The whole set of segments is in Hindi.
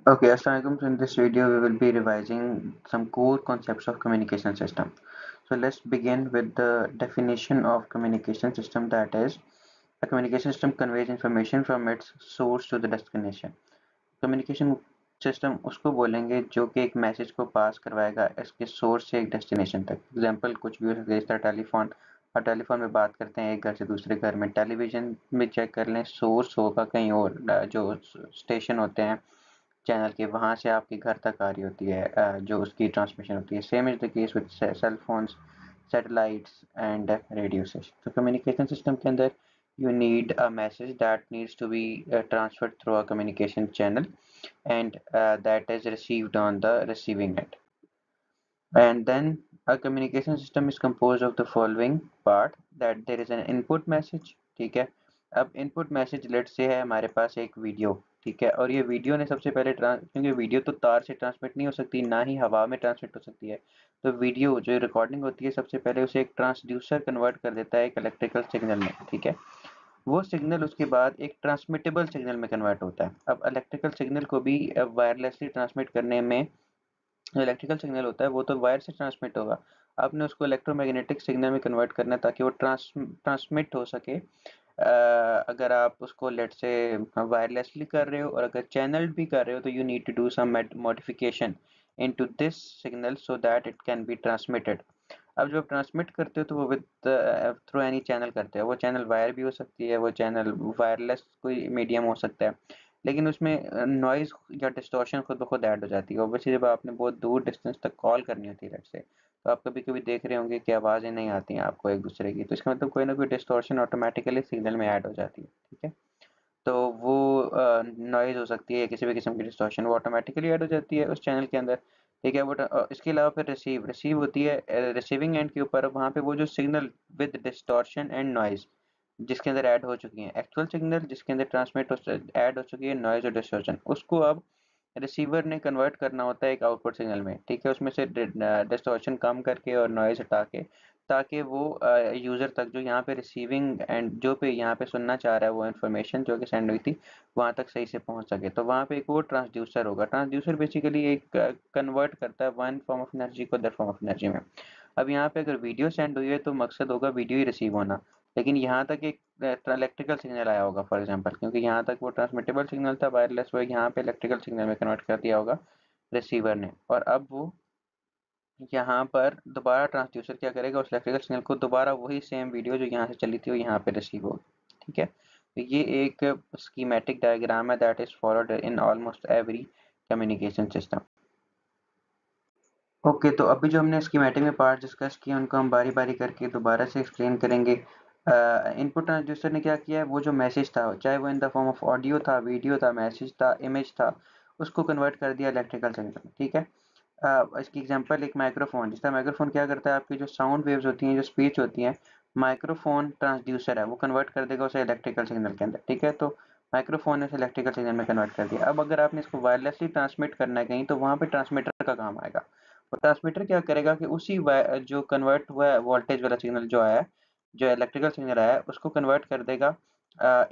Okay, Assalamualaikum. So in this video, we will be revising some core concepts of communication system. So let's begin with the definition of communication system. That is, a communication system conveys information from its source to the destination. Communication system उसको बोलेंगे जो कि एक मैसेज को पास करवाएगा इसके सोर्स से एक डेस्टिनेशन तक। एग्जांपल कुछ भी हो सकता है, जैसे टेलीफोन, और टेलीफोन में बात करते हैं एक घर से दूसरे घर में। टेलीविजन में चेक कर लें, सोर्स होगा कहीं और, जो स्टेशन होते हैं चैनल के, वहाँ से आपके घर तक आ रही होती है जो उसकी ट्रांसमिशन होती है। Same is the case with cell phones, satellites and radio station. तो कम्युनिकेशन सिस्टम के अंदर you need a message that needs to be transferred through a communication channel, and that is received on the receiving end. And then a communication system is composed of the following part, that there is an input message। ठीक है, अब input message लेट्स से है हमारे पास एक वीडियो। ठीक है, और ये वीडियो ने सबसे पहले क्योंकि वीडियो तो तार से ट्रांसमिट नहीं हो सकती, ना ही हवा में ट्रांसमिट हो सकती है, तो वीडियो जो रिकॉर्डिंग होती है सबसे पहले उसे एक ट्रांसड्यूसर कन्वर्ट कर देता है एक इलेक्ट्रिकल सिग्नल में। ठीक है, वो सिग्नल उसके बाद एक ट्रांसमिटेबल सिग्नल में कन्वर्ट होता है। अब इलेक्ट्रिकल सिग्नल को भी वायरलेसली ट्रांसमिट करने में, जो इलेक्ट्रिकल सिग्नल होता है वो तो वायर से ट्रांसमिट होगा, आपने उसको इलेक्ट्रोमैग्नेटिक सिग्नल में कन्वर्ट करना है ताकि वो ट्रांसमिट हो सके। अगर आप उसको लेट से वायरलेसली कर रहे हो और अगर चैनल भी कर रहे हो, तो you need to do some modification into this signal so that it can be transmitted. अब जब ट्रांसमिट करते हो तो वो विद थ्रू एनी चैनल करते हो। वो चैनल वायर भी हो सकती है, वो चैनल वायरलेस कोई मीडियम हो सकता है, लेकिन उसमें नॉइज़ या डिस्टॉर्शन खुद ब खुद ऐड हो जाती है। ऑब्वियसली जब आपने बहुत दूर डिस्टेंस तक कॉल करनी होती है लेट्स से, तो आप कभी-कभी देख रहे होंगे कि आवाज़ें नहीं आती हैं आपको एक दूसरे की, तो इसका मतलब कोई ना कोई डिस्टॉर्शन ऑटोमेटिकली सिग्नल में ऐड हो जाती है। ठीक है, तो वो नॉइज़ हो सकती है या किसी भी किस्म की डिस्टॉर्शन, वो ऑटोमेटिकली ऐड हो जाती है उस चैनल के अंदर। ठीक है, बट इसके अलावा फिर रिसीव होती है रिसीविंग एंड के ऊपर। वहाँ पे वो जो signal with distortion and noise जिसके अंदर ऐड हो चुकी हैं, एक्चुअल सिग्नल जिसके अंदर ट्रांसमिट ऐड हो चुकी है नॉइज़ और डिस्टॉर्शन, उसको अब रिसीवर ने कन्वर्ट करना होता है एक आउटपुट सिग्नल में। ठीक है, उसमें से डिस्टॉर्शन कम करके और नॉइज़ हटा के, ताकि वो यूज़र तक जो यहाँ पे रिसीविंग एंड जो पे यहाँ पे सुनना चाह रहा है वो इन्फॉर्मेशन जो कि सेंड हुई थी, वहाँ तक सही से पहुँच सके। तो वहाँ पे एक वो ट्रांसड्यूसर होगा। ट्रांसड्यूसर बेसिकली एक कन्वर्ट करता है वन फॉर्म ऑफ एनर्जी को अदर फॉर्म ऑफ एनर्जी में। अब यहाँ पे अगर वीडियो सेंड हुई है तो मकसद होगा वीडियो ही रिसीव होना, लेकिन यहाँ तक एक इलेक्ट्रिकल सिग्नल आया होगा फॉर एग्जांपल, क्योंकि यहाँ तक वो ट्रांसमिटेबल सिग्नल था वायरलेस, वो यहाँ पे इलेक्ट्रिकल सिग्नल में कन्वर्ट कर दिया होगा रिसीवर ने। और अब वो यहाँ पर दोबारा ट्रांसड्यूसर क्या करेगा, उस इलेक्ट्रिकल सिग्नल को दोबारा वही सेम वीडियो जो यहाँ से चली थी वो यहाँ पे रिसीव होगी। ठीक है, तो ये एक स्कीमेटिक डायग्राम है that is followed in almost every communication system. Okay, तो अभी जो हमने स्कीमेटिक में पार्ट डिस्कस किए उनको हम बारी बारी करके दोबारा से एक्सप्लेन करेंगे। इनपुट ट्रांसड्यूसर ने क्या किया है, वो जो मैसेज था चाहे वो in the form of audio था, वीडियो था, मैसेज था, इमेज था, उसको कन्वर्ट कर दिया इलेक्ट्रिकल सिग्नल में। ठीक है, इसकी एग्जांपल एक माइक्रोफोन, जिसका माइक्रोफोन क्या करता है, आपकी जो साउंड वेव्स होती हैं, जो स्पीच होती हैं, माइक्रोफोन ट्रांसड्यूसर है, वो कन्वर्ट कर देगा उसे इलेक्ट्रिकल सिग्नल के अंदर। ठीक है, तो माइक्रोफोन ने उसे इलेक्ट्रिकल सिग्नल में कन्वर्ट कर दिया। अब अगर आपने इसको वायरलेसली ट्रांसमिट करना है कहीं, तो वहाँ पे ट्रांसमीटर का काम आएगा। और ट्रांसमीटर क्या करेगा कि उसी जो कन्वर्ट हुआ है वोल्टेज वाला सिग्नल जो आया है, जो इलेक्ट्रिकल सिग्नल आया है, उसको कन्वर्ट कर देगा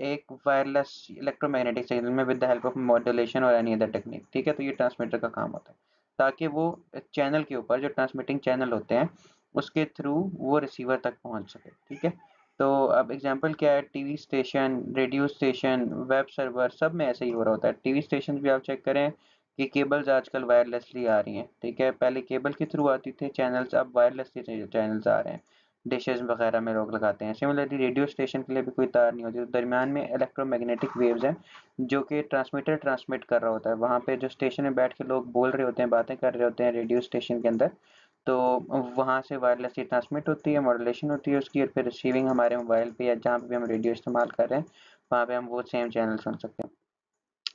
एक वायरलेस इलेक्ट्रोमैग्नेटिक सिग्नल में with the help of modulation और एनी अदर टेक्निक। ठीक है, तो ये ट्रांसमीटर का काम होता है, ताकि वो चैनल के ऊपर जो ट्रांसमिटिंग चैनल होते हैं उसके थ्रू वो रिसीवर तक पहुंच सके। ठीक है, तो अब एग्जांपल क्या है, TV station, radio station, web server, सब में ऐसे ही हो रहा होता है। टीवी स्टेशन भी आप चेक करें कि केबल्स आजकल वायरलेसली आ रही हैं। ठीक है, पहले केबल के थ्रू आती थे चैनल्स, अब वायरलेसली चैनल्स आ रहे हैं, डिशेस वगैरह में लोग लगाते हैं। सिमिलरली रेडियो स्टेशन के लिए भी कोई तार नहीं होती, तो दरमियान में इलेक्ट्रोमैग्नेटिक वेव्स हैं जो कि ट्रांसमीटर ट्रांसमिट कर रहा होता है। वहाँ पे जो स्टेशन में बैठ के लोग बोल रहे होते हैं, बातें कर रहे होते हैं रेडियो स्टेशन के अंदर, तो वहाँ से वायरलेसली ट्रांसमिट होती है, मॉड्यूलेशन होती है उसकी, और फिर रिसीविंग हमारे मोबाइल पे या जहाँ पे भी हम रेडियो इस्तेमाल कर रहे हैं वहाँ पे हम वो सेम चैनल सुन सकते हैं।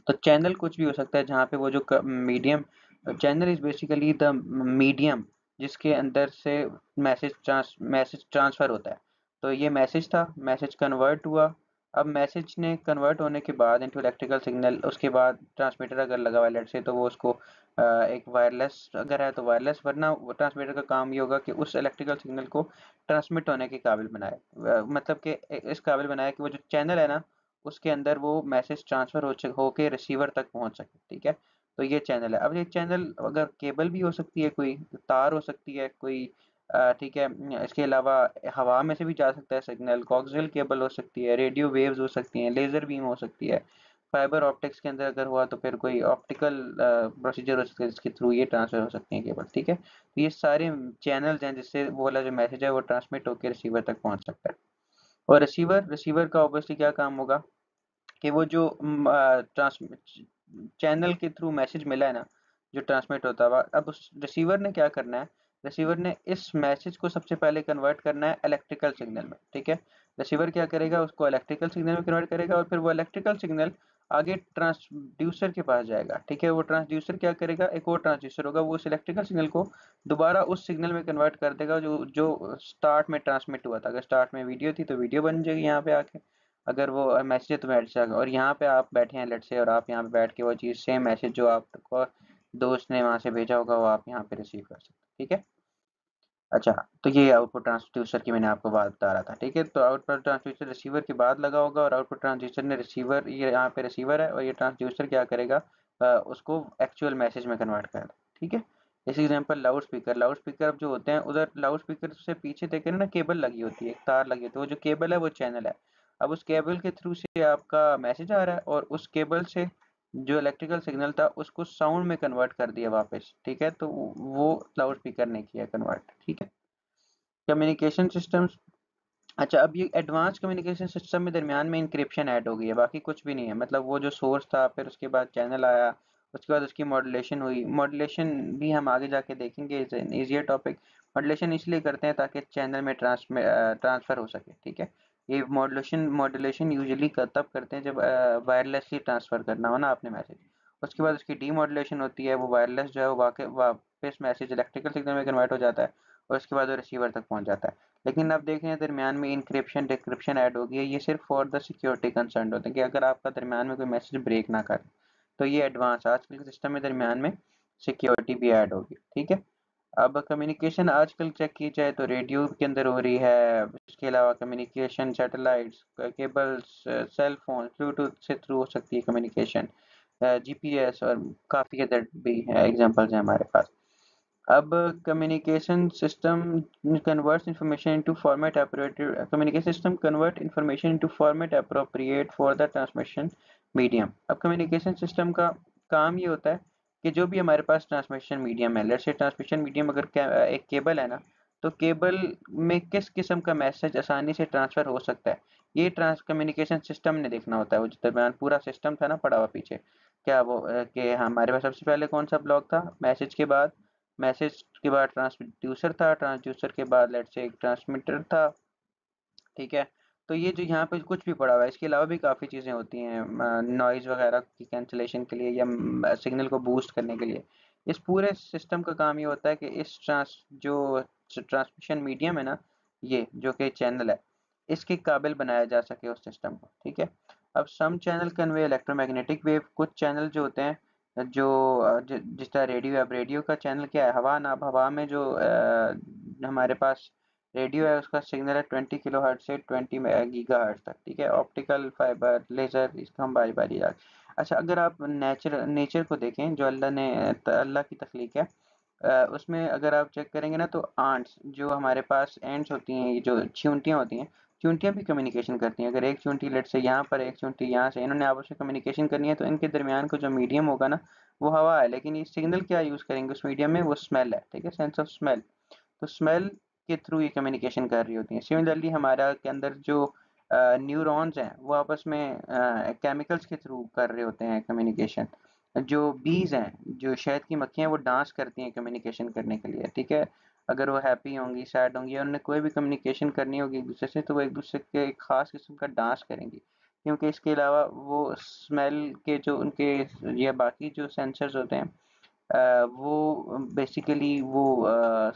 तो चैनल कुछ भी हो सकता है जहाँ पे वो जो medium, channel is basically the medium जिसके अंदर से मैसेज ट्रांसफर होता है। तो ये मैसेज था, मैसेज कन्वर्ट हुआ। अब मैसेज ने कन्वर्ट होने के बाद इनटू इलेक्ट्रिकल सिग्नल, उसके बाद ट्रांसमीटर अगर लगा हुआ है लेट से, तो वो उसको एक वायरलेस अगर है तो वायरलेस, वरना ट्रांसमीटर का काम ये होगा कि उस इलेक्ट्रिकल सिग्नल को ट्रांसमिट होने के काबिल बनाए, मतलब कि इस काबिल बनाए कि वो जो चैनल है ना, उसके अंदर वो मैसेज ट्रांसफर हो के रिसीवर तक पहुंच सके। ठीक है, तो ये चैनल है। अब ये चैनल अगर केबल भी हो सकती है, कोई तार हो सकती है, कोई ठीक है, इसके अलावा हवा में से भी जा सकता है सिग्नल, कोक्सियल केबल हो सकती है, रेडियो वेव्स हो सकती हैं, लेजर बीम हो सकती है, फाइबर ऑप्टिक्स के अंदर अगर हुआ तो फिर कोई ऑप्टिकल प्रोसीजर हो सकता है जिसके थ्रू ये ट्रांसफर हो सकती है केबल, ठीक है। तो ये सारे चैनल्स हैं जिससे वो वाला जो मैसेज है वो ट्रांसमिट होकर रिसीवर तक पहुंच सकता है। और रिसीवर रिसीवर का ऑब्वियसली क्या काम होगा कि वो जो ट्रांसमिट चैनल के थ्रू मैसेज मिला है ना, जो ट्रांसमिट होता हुआ, अब उस रिसीवर ने क्या करना है, रिसीवर ने इस मैसेज को सबसे पहले कन्वर्ट करना है इलेक्ट्रिकल सिग्नल में, ठीक है। रिसीवर क्या करेगा, उसको इलेक्ट्रिकल सिग्नल में कन्वर्ट करेगा और फिर वो इलेक्ट्रिकल सिग्नल आगे ट्रांसड्यूसर के पास जाएगा, ठीक है। वो ट्रांसड्यूसर क्या करेगा, एक और ट्रांसड्यूसर होगा, वो उस इलेक्ट्रिकल सिग्नल को दोबारा उस सिग्नल में कन्वर्ट कर देगा जो जो स्टार्ट में ट्रांसमिट हुआ था। अगर स्टार्ट में वीडियो थी तो वीडियो बन जाएगी यहाँ पे आके, अगर वो मैसेज है तो मैसेज आ गया। और यहाँ पे आप बैठे हैं लेट से, और आप यहाँ पे बैठ के वो चीज़ सेम मैसेज जो आपको दोस्त ने वहाँ से भेजा होगा वो आप यहाँ पे रिसीव कर सकते हैं, ठीक है। अच्छा, तो ये आउटपुट ट्रांसड्यूसर की मैंने आपको बात बता रहा था, ठीक है। तो आउटपुट ट्रांसड्यूसर रिसीवर के बाद लगा होगा, और आउटपुट ट्रांसड्यूसर ने रिसीवर, ये यहाँ पे रिसीवर है और ये ट्रांसड्यूसर क्या करेगा, उसको एक्चुअल मैसेज में कन्वर्ट कर दे, ठीक है। जैसे example loud speaker, loud speaker अब जो होते हैं उधर लाउड स्पीकर से पीछे देखें ना केबल लगी होती है, एक तार लगी होती है, वो जो केबल है वो चैनल है। अब उस केबल के थ्रू से आपका मैसेज आ रहा है और उस केबल से जो इलेक्ट्रिकल सिग्नल था उसको साउंड में कन्वर्ट कर दिया वापस, ठीक है। तो वो लाउड स्पीकर ने किया कन्वर्ट, ठीक है। कम्युनिकेशन सिस्टम्स, अच्छा, अब ये एडवांस कम्युनिकेशन सिस्टम में दरमियान में इंक्रिप्शन ऐड हो गई है, बाकी कुछ भी नहीं है। मतलब वो जो सोर्स था, फिर उसके बाद चैनल आया, उसके बाद उसकी मॉड्यूलेशन हुई। मॉड्यूलेशन भी हम आगे जाके देखेंगे, is an easier topic. Modulation इसलिए करते हैं ताकि चैनल में ट्रांसफर हो सके, ठीक है। ये मॉड्यूलेशन मॉड्यूलेशन यूजुअली तब करते हैं जब वायरलेसली ट्रांसफर करना हो ना आपने मैसेज। उसके बाद उसकी डीमॉड्यूलेशन होती है, वो वायरलेस जो है वो वापस मैसेज इलेक्ट्रिकल सिग्नल में कन्वर्ट हो जाता है और उसके बाद वो रिसीवर तक पहुंच जाता है। लेकिन अब देखें दरमियान में इंक्रिप्शन डिक्रिप्शन ऐड हो गई है, ये सिर्फ फॉर द सिक्योरिटी कंसर्न होते हैं कि अगर आपका दरमियान में कोई मैसेज ब्रेक ना करे। तो ये एडवांस आजकल के सिस्टम में दरमियान में सिक्योरिटी भी ऐड होगी, ठीक है। अब कम्युनिकेशन आजकल चेक की जाए तो रेडियो के अंदर हो रही है, इसके अलावा communication satellites, cables, cell phone, Bluetooth से थ्रू हो सकती है कम्युनिकेशन, जीपीएस, और काफ़ी अदर भी है एग्जांपल्स हैं हमारे पास। अब communication system converts information into format appropriate, communication system convert information into format appropriate for the transmission medium. अब कम्युनिकेशन सिस्टम का काम ये होता है कि जो भी हमारे पास ट्रांसमिशन मीडियम है, लेट्स से ट्रांसमिशन मीडियम अगर एक केबल है ना, तो केबल में किस किस्म का मैसेज आसानी से ट्रांसफर हो सकता है, ये ट्रांस कम्युनिकेशन सिस्टम ने देखना होता है। वो जो दरमियान पूरा सिस्टम था ना पड़ा हुआ पीछे, क्या वो कि हमारे पास सबसे पहले कौन सा ब्लॉक था, मैसेज के बाद ट्रांसड्यूसर था, ट्रांसड्यूसर के बाद लेट्स से एक ट्रांसमीटर था, ठीक है। तो ये जो यहाँ पे कुछ भी पड़ा हुआ है, इसके अलावा भी काफ़ी चीज़ें होती हैं नॉइज़ वगैरह की कैंसलेशन के लिए या सिग्नल को बूस्ट करने के लिए। इस पूरे सिस्टम का काम ये होता है कि इस जो ट्रांसमिशन मीडियम है ना, ये जो कि चैनल है, इसके काबिल बनाया जा सके उस सिस्टम को, ठीक है। अब सम चैनल कन्वे इलेक्ट्रोमैग्नेटिक वेव, कुछ चैनल जो होते हैं जो जिस तरह रेडियो है, अब रेडियो का चैनल क्या है, हवा ना। अब हवा में जो हमारे पास रेडियो है उसका सिग्नल है 20 किलोहर्ट्ज से 20 गीगाहर्ट्ज तक, ठीक है। ऑप्टिकल फाइबर लेजर, इसको हम बारी बारी जाके, अच्छा, अगर आप नेचर नेचर को देखें जो अल्लाह की तख्लीक है, उसमें अगर आप चेक करेंगे ना तो आंट्स जो हमारे पास एंड्स होती हैं, ये जो चींटियाँ होती हैं, चींटियाँ भी कम्युनिकेशन करती हैं। अगर एक चींटी लेट से यहाँ पर, एक चींटी यहाँ से, इन्होंने आपस में कम्युनिकेशन करनी है तो इनके दरमियान का जो मीडियम होगा ना वो हवा है, लेकिन ये सिग्नल क्या यूज़ करेंगे उस मीडियम में, वो स्मेल है, ठीक है, सेंस ऑफ स्मेल। तो स्मेल के थ्रू ये कम्युनिकेशन कर रही होती हैं। सिमिलरली हमारा के अंदर जो न्यूरॉन्स हैं वो आपस में केमिकल्स के थ्रू कर रहे होते हैं कम्युनिकेशन। जो बीज हैं, जो शहद की मक्खियाँ, वो डांस करती हैं कम्युनिकेशन करने के लिए, ठीक है। अगर वो हैप्पी होंगी, सैड होंगी, और उन्हें कोई भी कम्युनिकेशन करनी होगी एक दूसरे से, तो वो एक दूसरे के एक खास किस्म का डांस करेंगी, क्योंकि इसके अलावा वो स्मेल के जो उनके या बाकी जो सेंसर्स होते हैं, वो बेसिकली वो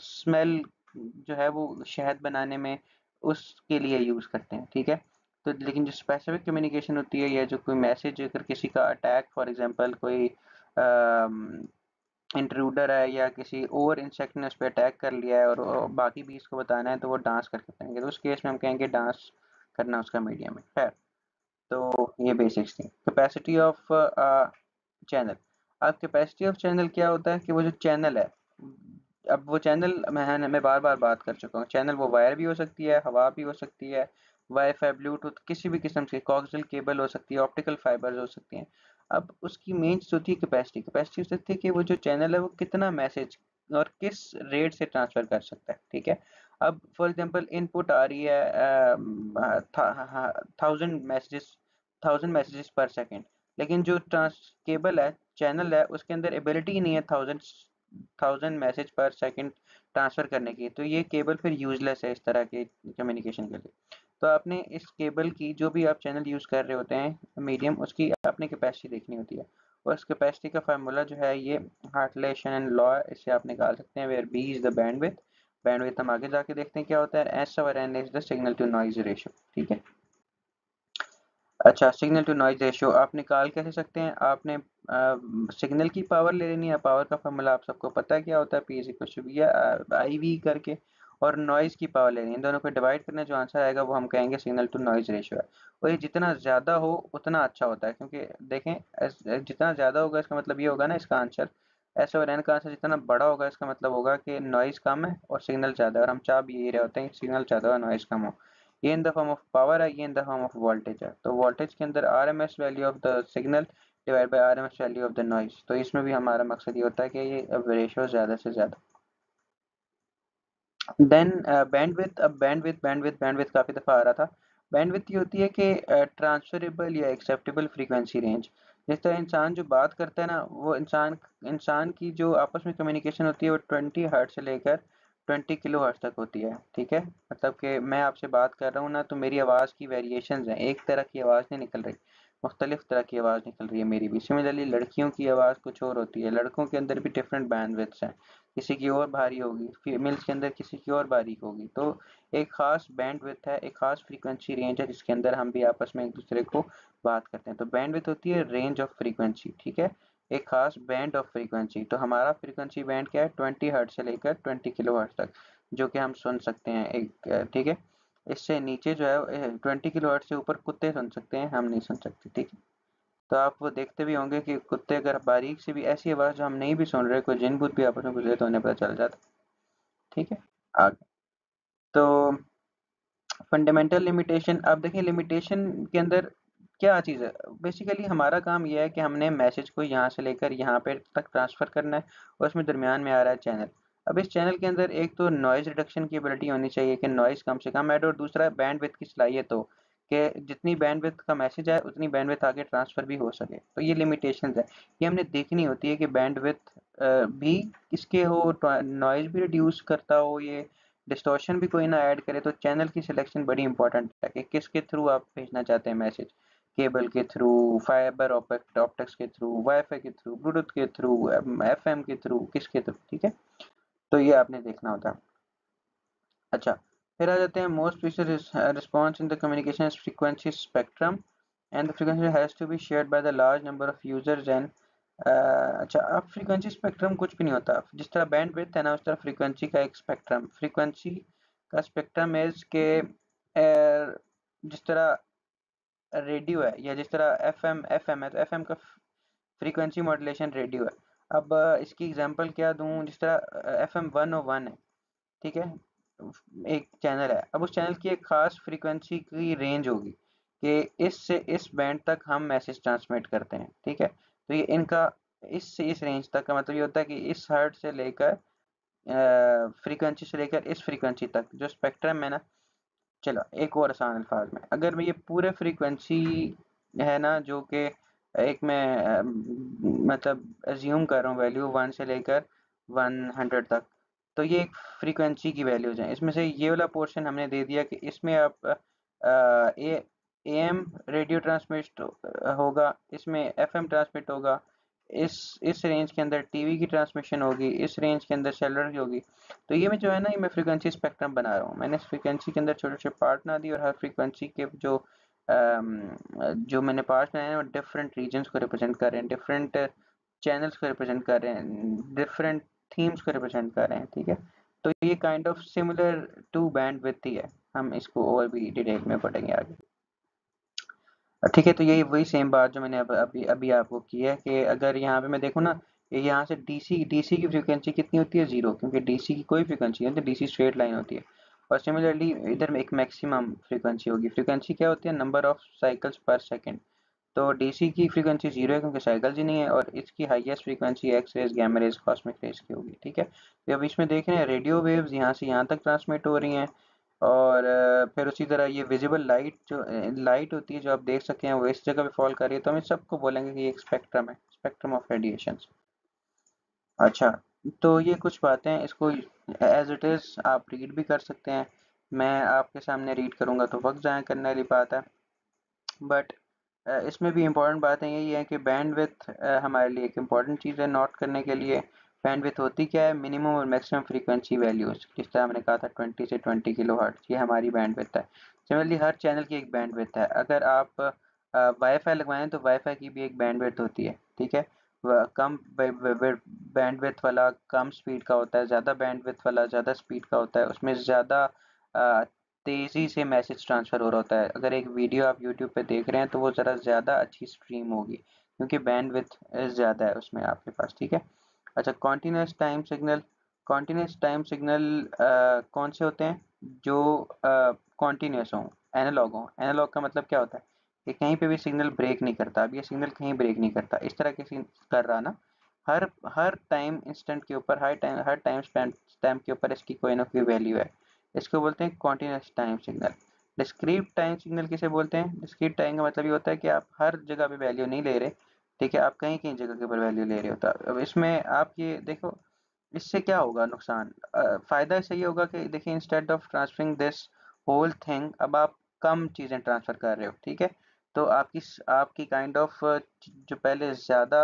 स्मेल जो है वो शहद बनाने में उसके लिए यूज़ करते हैं, ठीक है। तो लेकिन जो स्पेसिफिक कम्युनिकेशन होती है या जो कोई मैसेज अगर किसी का अटैक, फॉर एग्जांपल कोई इंट्रूडर है या किसी और इंसेक्ट ने उस पर अटैक कर लिया है और बाकी भी इसको बताना है, तो वो डांस करके बताएंगे, तो उस केस में हम कहेंगे डांस करना उसका मीडियम है। खैर, तो ये बेसिक्स थी कैपेसिटी ऑफ चैनल। अब कैपेसिटी ऑफ चैनल क्या होता है कि वो जो चैनल है, अब वो चैनल मैं बार बार बात कर चुका हूँ, चैनल वो वायर भी हो सकती है, हवा भी हो सकती है, वाईफाई ब्लूटूथ किसी भी किस्म की कोएक्सियल केबल हो सकती है, ऑप्टिकल फाइबर्स हो सकती हैं। अब उसकी मेन चीज होती है कैपेसिटी। कैपेसिटी हो सकती है कि वो जो चैनल है वो कितना मैसेज और किस रेट से ट्रांसफर कर सकता है, ठीक है। अब फॉर एग्जांपल इनपुट आ रही है 1000 मैसेजेस पर सेकेंड, लेकिन जो ट्रांस केबल है, चैनल है, उसके अंदर एबिलिटी ही नहीं है 1000 मैसेज पर सेकंड ट्रांसफर करने की, तो ये केबल फिर यूजलेस है इस तरह के कम्युनिकेशन के लिए। तो आपने इस केबल की जो भी आप चैनल यूज कर रहे होते हैं मीडियम, उसकी आपने कैपेसिटी देखनी होती है। और इस कैपेसिटी का फार्मूला जो है ये हार्टलेशन एंड लॉ, इससे आप निकाल सकते हैं, where B is the bandwidth. Bandwidth हम आगे जाके देखते हैं क्या होता है। एस और N is the signal to noise ratio, ठीक है। अच्छा, सिग्नल टू नॉइज रेशियो आप निकाल कैसे सकते हैं। आपने सिग्नल की पावर ले लेनी है। पावर का फॉर्मूला आप सबको पता है क्या होता है, P is equal to V I V करके। और नॉइज की पावर लेनी है, इन दोनों को डिवाइड करना, जो आंसर आएगा वो हम कहेंगे सिग्नल टू नॉइज रेशियो है। और ये जितना ज़्यादा हो उतना अच्छा होता है, क्योंकि देखें जितना ज़्यादा होगा इसका मतलब ये होगा ना, इसका आंसर एस और एन का आंसर जितना बड़ा होगा इसका मतलब होगा कि नॉइज कम है और सिग्नल ज़्यादा है। और हम चाह भी यही रहे होते हैं सिग्नल ज़्यादा और नॉइज कम हो। ये in the form of power है, ये in the form of voltage है। तो वोल्टेज के अंदर RMS value of the signal divide by RMS value of the noise. तो इसमें भी हमारा मकसद ये होता है कि ये रेशियो ज़्यादा से ज़्यादा। Then bandwidth. अब बैंडविड्थ काफ़ी दफ़ा आ रहा था। बैंडविड्थ ये होती है कि ट्रांसफरेबल या एक्सेप्टेबल फ्रीक्वेंसी रेंज। जिस तरह इंसान जो बात करता है ना, वो इंसान की जो आपस में कम्युनिकेशन होती है वो 20 हर्ट्ज से लेकर 20 किलो हर्ट्ज तक होती है, ठीक है। मतलब कि मैं आपसे बात कर रहा हूँ ना, तो मेरी आवाज़ की वेरिएशंस हैं, एक तरह की आवाज़ नहीं निकल रही, मुख्तलिफ तरह की आवाज़ निकल रही है मेरी भी। सिमिलरली लड़कियों की आवाज़ कुछ और होती है, लड़कों के अंदर भी डिफरेंट बैंडविड्थ्स हैं, किसी की और भारी होगी, फीमेल्स के अंदर किसी की और बारीक होगी। तो एक खास बैंडविड्थ है, एक खास फ्रीक्वेंसी रेंज है जिसके अंदर हम भी आपस में एक दूसरे को बात करते हैं। तो बैंडविड्थ होती है रेंज ऑफ फ्रीक्वेंसी, ठीक है, एक खास बैंड ऑफ फ्रीक्वेंसी। तो हमारा फ्रीक्वेंसी बैंड क्या है, 20 हर्ट्ज से लेकर 20 किलो हर्ट्ज तक, जो कि हम सुन सकते हैं एक, ठीक है। इससे नीचे जो है 20 किलो हर्ट्ज से ऊपर कुत्ते सुन सकते हैं, हम नहीं सुन सकते, ठीक है। तो आप वो देखते भी होंगे कि कुत्ते अगर बारीक से भी ऐसी आवाज़ जो हम नहीं भी सुन रहे, कोई जिन भूत भी आपस में गुजरे तो उन्हें पता चल जाता है, ठीक है। आगे तो फंडामेंटल लिमिटेशन। अब देखिए लिमिटेशन के अंदर क्या चीज़ है। बेसिकली हमारा काम यह है कि हमने मैसेज को यहाँ से लेकर यहाँ पे तक ट्रांसफ़र करना है, और उसमें दरमियान में आ रहा है चैनल। अब इस चैनल के अंदर एक तो नॉइज़ रिडक्शन की एबिलिटी होनी चाहिए कि नॉइज़ कम से कम ऐड, और दूसरा बैंडविड्थ की सलाहियत हो कि जितनी बैंडविड्थ का मैसेज आए उतनी बैंडविड्थ आगे ट्रांसफ़र भी हो सके। तो ये लिमिटेशंस है, ये हमने देखनी होती है कि बैंडविड्थ भी किसके हो, नॉइज़ भी रिड्यूस करता हो, ये डिस्टॉर्शन भी कोई ना ऐड करे। तो चैनल की सिलेक्शन बड़ी इंपॉर्टेंट है कि किसके थ्रू आप भेजना चाहते हैं मैसेज, केबल के थ्रू, फाइबर ऑप्टिक्स के थ्रू, वाईफाई के थ्रू, ब्लूटूथ के थ्रू, एफएम के थ्रू, किसके थ्रू, ठीक है। तो ये आपने देखना होता है। अच्छा, फिर आ जाते हैं most precious response in the communication frequency spectrum, and the frequency has to be shared by the large number of users and. अच्छा, अब फ्रीक्वेंसी स्पेक्ट्रम कुछ भी नहीं होता। जिस तरह बैंड विड्थ है ना, उस तरह फ्रीक्वेंसी का एक स्पेक्ट्रम, फ्रीक्वेंसी का स्पेक्ट्रम इज के जिस तरह रेडियो है, या जिस तरह एफएम है, तो एफएम का फ्रीक्वेंसी मॉड्यूलेशन रेडियो है। अब इसकी एग्जांपल क्या दूं, जिस तरह एफएम 101 है, ठीक है, एक चैनल है। अब उस चैनल की एक खास फ्रीक्वेंसी की रेंज होगी कि इस से इस बैंड तक हम मैसेज ट्रांसमिट करते हैं, ठीक है। तो ये इनका इस से इस रेंज तक का मतलब ये होता है कि इस हर्ट से लेकर फ्रीक्वेंसी से लेकर इस फ्रीक्वेंसी तक जो स्पेक्ट्रम है ना। चलो एक और आसान अल्फाज में, अगर मैं ये पूरे फ्रीक्वेंसी है ना, जो कि एक मैं मतलब एज्यूम कर रहा हूँ वैल्यू 1 से लेकर 100 तक, तो ये एक फ्रीक्वेंसी की वैल्यूज हैं। इसमें से ये वाला पोर्शन हमने दे दिया कि इसमें आप ए एम रेडियो ट्रांसमिट होगा, इसमें एफएम ट्रांसमिट होगा, इस रेंज के अंदर टीवी की ट्रांसमिशन होगी, इस रेंज के अंदर सेलुलर की होगी। तो ये मैं जो है ना, ये मैं फ्रीक्वेंसी स्पेक्ट्रम बना रहा हूँ। मैंने इस फ्रीक्वेंसी के अंदर छोटे छोटे पार्ट बना दिए, और हर फ्रीक्वेंसी के जो मैंने पार्ट्स बनाए हैं वो डिफरेंट रीजन्स को रिप्रेजेंट कर रहे हैं, डिफरेंट चैनल्स को रिप्रेजेंट कर रहे हैं, डिफरेंट थीम्स को रिप्रेजेंट कर रहे हैं, ठीक है। तो ये kind of similar to bandwidth ही है। हम इसको और भी डिटेल में पढ़ेंगे आगे। ठीक है, तो यही वही सेम बात जो मैंने अभी अभी आपको की है कि अगर यहाँ पे मैं देखूँ ना, ये यहाँ से डीसी डीसी की फ्रीक्वेंसी कितनी होती है, जीरो, क्योंकि डीसी की कोई फ्रीक्वेंसी नहीं होती, डीसी स्ट्रेट लाइन होती है। और सिमिलरली इधर में एक मैक्सिमम फ्रीक्वेंसी होगी। फ्रीक्वेंसी क्या होती है, number of cycles per second. तो डीसी की फ्रीक्वेंसी जीरो है क्योंकि साइकिल्स ही नहीं है, और इसकी highest frequency X rays, gamma rays, cosmic rays की होगी। ठीक है, तो अब इसमें देख रहे हैं रेडियो वेव्स यहाँ से यहाँ तक ट्रांसमिट हो रही हैं। और फिर उसी तरह ये विजिबल लाइट जो लाइट होती है जो आप देख सकते हैं वो इस जगह पे फॉल कर रही है, तो हम इस सबको बोलेंगे कि ये एक स्पेक्ट्रम है, स्पेक्ट्रम ऑफ रेडिएशन। अच्छा, तो ये कुछ बातें हैं, इसको एज इट इज़ आप रीड भी कर सकते हैं। मैं आपके सामने रीड करूँगा तो वक्त ज़ाया करने वाली बात है। बट इसमें भी इम्पोर्टेंट बातें यही है कि बैंडविड्थ हमारे लिए एक इम्पॉर्टेंट चीज़ है नोट करने के लिए। बैंडविड्थ होती क्या है, मिनिमम और मैक्सिमम फ्रीक्वेंसी वैल्यूज़, जिस तरह मैंने कहा था 20 से 20 किलो हर्ट्ज, ये हमारी बैंडविड्थ है। सिमिलरली हर चैनल की एक बैंडविड्थ है। अगर आप वाईफाई लगवाएं तो वाईफाई की भी एक बैंडविड्थ होती है। ठीक है, कम बैंडविड्थ वाला कम स्पीड का होता है, ज़्यादा बैंडविड्थ वाला ज़्यादा स्पीड का होता है, उसमें ज़्यादा तेज़ी से मैसेज ट्रांसफ़र हो रहा होता है। अगर एक वीडियो आप यूट्यूब पे देख रहे हैं तो वो ज़रा ज़्यादा अच्छी स्ट्रीम होगी क्योंकि बैंडविड्थ ज़्यादा है उसमें आपके पास। ठीक है, अच्छा, continuous time signal. Continuous time signal कौन से होते हैं, जो कॉन्टीन्यूस हों, एनालॉग हों। एनालॉग का मतलब क्या होता है कि कहीं पे भी सिग्नल ब्रेक नहीं करता। अब ये सिग्नल कहीं ब्रेक नहीं करता, इस तरह के कर रहा ना, हर हर टाइम इंस्टेंट के ऊपर, हर टाइम स्टैम्प के ऊपर इसकी कोई ना कोई वैल्यू है। इसको बोलते हैं continuous time signal. Discrete time signal किसे बोलते हैं, डिस्क्रीट टाइम का मतलब ये होता है कि आप हर जगह पे वैल्यू नहीं ले रहे। ठीक है, आप कहीं कहीं जगह के ऊपर वैल्यू ले रहे होता। अब इसमें आप ये देखो, इससे क्या होगा नुकसान, फायदा इससे ये होगा कि देखिए, instead of transferring this whole thing, अब आप कम चीज़ें ट्रांसफ़र कर रहे हो। ठीक है, तो आपकी आपकी काइंड ऑफ जो पहले ज़्यादा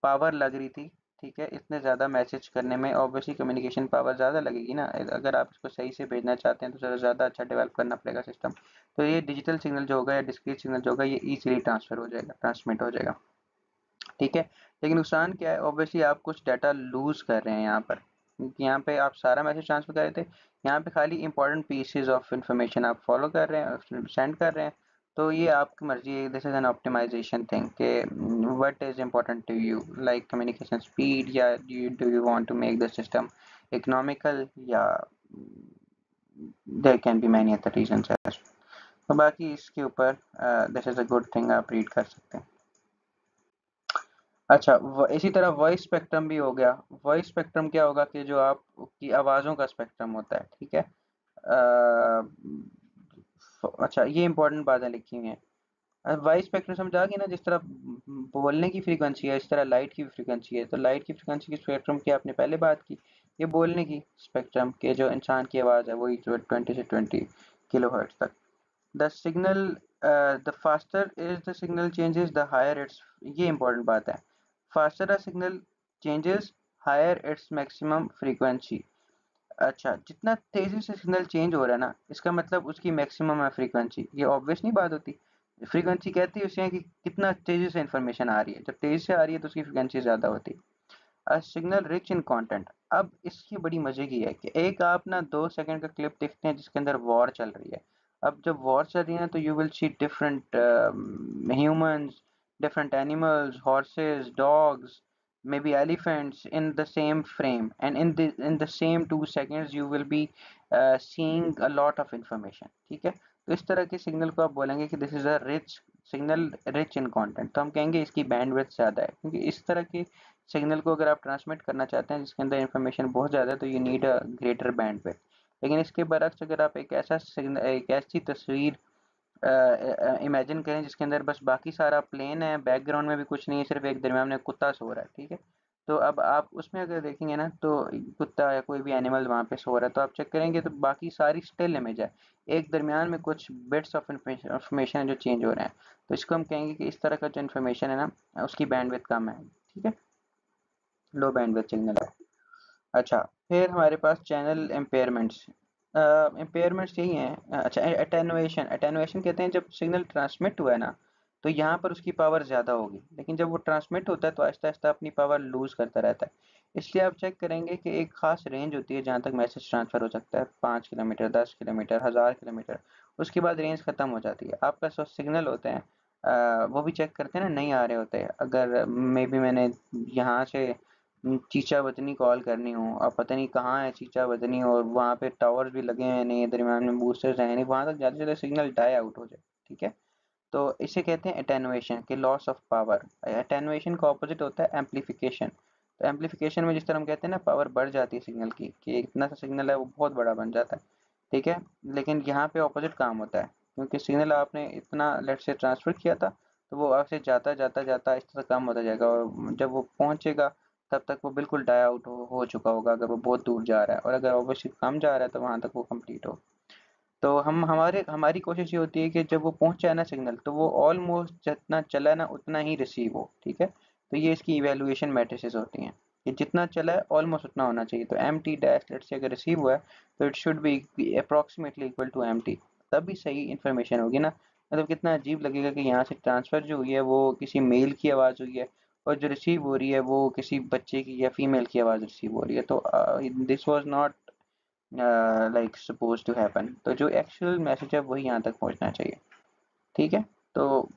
पावर लग रही थी, ठीक है, इतने ज़्यादा मैसेज करने में ऑब्वियसली कम्युनिकेशन पावर ज़्यादा लगेगी ना। अगर आप इसको सही से भेजना चाहते हैं तो ज़रा ज़्यादा अच्छा डेवलप करना पड़ेगा सिस्टम। तो ये डिजिटल सिग्नल जो होगा या डिस्क्रीट सिग्नल जो होगा ये ईजिली ट्रांसफ़र हो जाएगा, ट्रांसमिट हो जाएगा। ठीक है, लेकिन नुकसान क्या है, ऑब्वियसली आप कुछ डाटा लूज़ कर रहे हैं यहाँ पर, क्योंकि यहाँ पे आप सारा मैसेज ट्रांसफर कर रहे थे, यहाँ पे खाली इंपॉर्टेंट पीसेज ऑफ इंफॉर्मेशन आप फॉलो कर रहे हैं, सेंड कर रहे हैं। तो ये आपकी मर्जी है, this is an optimisation thing के what is important to you, like communication speed, या do you want to make the system economical, या there can be many other reasons. तो बाकी इसके ऊपर this is a good thing, आप रीड कर सकते हैं। अच्छा, इसी तरह वॉइस स्पेक्ट्रम भी हो गया। वॉइस स्पेक्ट्रम क्या होगा कि जो आपकी आवाज़ों का स्पेक्ट्रम होता है। ठीक है, अच्छा, ये इंपॉर्टेंट बातें लिखी हुई हैं। वॉइस स्पेक्ट्रम समझा कि ना, जिस तरह बोलने की फ्रीक्वेंसी है इस तरह लाइट की भी फ्रीक्वेंसी है। तो लाइट की फ्रीक्वेंसी की स्पेक्ट्रम की आपने पहले बात की, ये बोलने की स्पेक्ट्रम के जो इंसान की आवाज़ है वही जो 20 से 20 किलो हर्ट्ज तक। The signal, the faster is the signal changes the higher its, ये इंपॉर्टेंट बात है। Faster the signal changes, higher its maximum frequency. अच्छा, जितना तेजी से सिग्नल चेंज हो रहा है ना, इसका मतलब उसकी मैक्सिमम है फ्रीक्वेंसी। ये ऑब्वियस नहीं बात होती। फ्रीक्वेंसी कहती है उसे कि कितना तेजी से इंफॉर्मेशन आ रही है, जब तेजी से आ रही है तो उसकी फ्रीक्वेंसी ज़्यादा होती है। Signal rich in content. अब इसकी बड़ी मजे की है कि एक आप ना 2 सेकंड का क्लिप देखते हैं जिसके अंदर वॉर चल रही है। अब जब वॉर चल रही है ना, तो you will see different humans, different animals, horses, dogs, maybe elephants in the same frame, and in the same 2 seconds you will be seeing a lot of information। ठीक है, तो इस तरह के सिग्नल को आप बोलेंगे कि this is a rich signal, rich in content. तो हम कहेंगे इसकी बैंडविड्थ ज़्यादा है, क्योंकि इस तरह के सिग्नल को अगर आप ट्रांसमिट करना चाहते हैं जिसके अंदर इंफॉर्मेशन बहुत ज़्यादा है तो you need a greater bandwidth. लेकिन इसके बरक्स अगर आप एक ऐसा सिग्नल, एक ऐसी तस्वीर इमेजिन करें जिसके अंदर बस बाकी सारा प्लेन है, बैकग्राउंड में भी कुछ नहीं है, सिर्फ एक दरम्यान में कुत्ता सो रहा है। ठीक है, तो अब आप उसमें अगर देखेंगे ना, तो कुत्ता या कोई भी एनिमल वहाँ पे सो रहा है, तो आप चेक करेंगे तो बाकी सारी स्टिल इमेज है, एक दरमियान में कुछ बिट्स ऑफ इंफॉर्मेशन है जो चेंज हो रहे हैं। तो इसको हम कहेंगे कि इस तरह का जो इन्फॉर्मेशन है ना उसकी बैंडविड्थ कम है। ठीक है, लो बैंडविड्थ सिग्नल है। अच्छा, फिर हमारे पास चैनल एम्पेयरमेंट्स। एम्पेयरमेंट्स यही हैं। अच्छा, एटेनुएशन, एटेनुएशन कहते हैं जब सिग्नल ट्रांसमिट हुआ है ना, तो यहाँ पर उसकी पावर ज़्यादा होगी, लेकिन जब वो ट्रांसमिट होता है तो आहिस्ता आहिस्ता अपनी पावर लूज़ करता रहता है। इसलिए आप चेक करेंगे कि एक खास रेंज होती है जहाँ तक मैसेज ट्रांसफ़र हो सकता है, 5 किलोमीटर, 10 किलोमीटर, 1000 किलोमीटर। उसके बाद रेंज ख़त्म हो जाती है। आपका जो सिग्नल होते हैं वो भी चेक करते हैं ना, नहीं आ रहे होते हैं। अगर मे बी मैंने यहाँ से चीचा वतनी कॉल करनी हो, अब पता नहीं कहाँ है चीचा वतनी, और वहाँ पे टावर्स भी लगे हैं नहीं, दरमियान में बूस्टर्स हैं नहीं, वहाँ तक ज़्यादा से ज़्यादा सिग्नल डाई आउट हो जाए, ठीक है। तो इसे कहते हैं एटेनुएशन के लॉस ऑफ पावर। एटेनुएशन का ऑपोजिट होता है एम्पलीफिकेशन। तो एम्पलीफिकेशन में जिस तरह हम कहते हैं ना पावर बढ़ जाती है सिग्नल की, कि इतना सा सिग्नल है वो बहुत बड़ा बन जाता है, ठीक है। लेकिन यहाँ पे ऑपोजिट काम होता है, क्योंकि सिग्नल आपने इतना लेट से ट्रांसफर किया था, तो वो आपसे जाता जाता जाता इस तरह कम होता जाएगा, और जब वो पहुंचेगा तब तक वो बिल्कुल डाई आउट हो चुका होगा, अगर वो बहुत दूर जा रहा है। और अगर ऑब्वियसली कम जा रहा है तो वहां तक वो कंप्लीट हो। तो हम हमारी कोशिश ये होती है कि जब वो पहुंच जाए ना सिग्नल, तो वो ऑलमोस्ट जितना चला ना उतना ही रिसीव हो, ठीक है। तो ये इसकी इवेल्युएशन मैट्रिसेस होती हैं कि जितना चला है ऑलमोस्ट उतना होना चाहिए। तो एम टी डैश लेट से अगर रिसीव हुआ है तो it should be approximately equal to M T, तभी सही इन्फॉर्मेशन होगी ना। मतलब कितना अजीब लगेगा कि यहाँ से ट्रांसफर जो हुई है वो किसी मेल की आवाज़ हुई है, और जो रिसीव हो रही है वो किसी बच्चे की या फीमेल की आवाज़ रिसीव हो रही है। तो this was not like suppose to happen. तो जो एक्चुअल मैसेज है वही यहाँ तक पहुँचना चाहिए, ठीक है। तो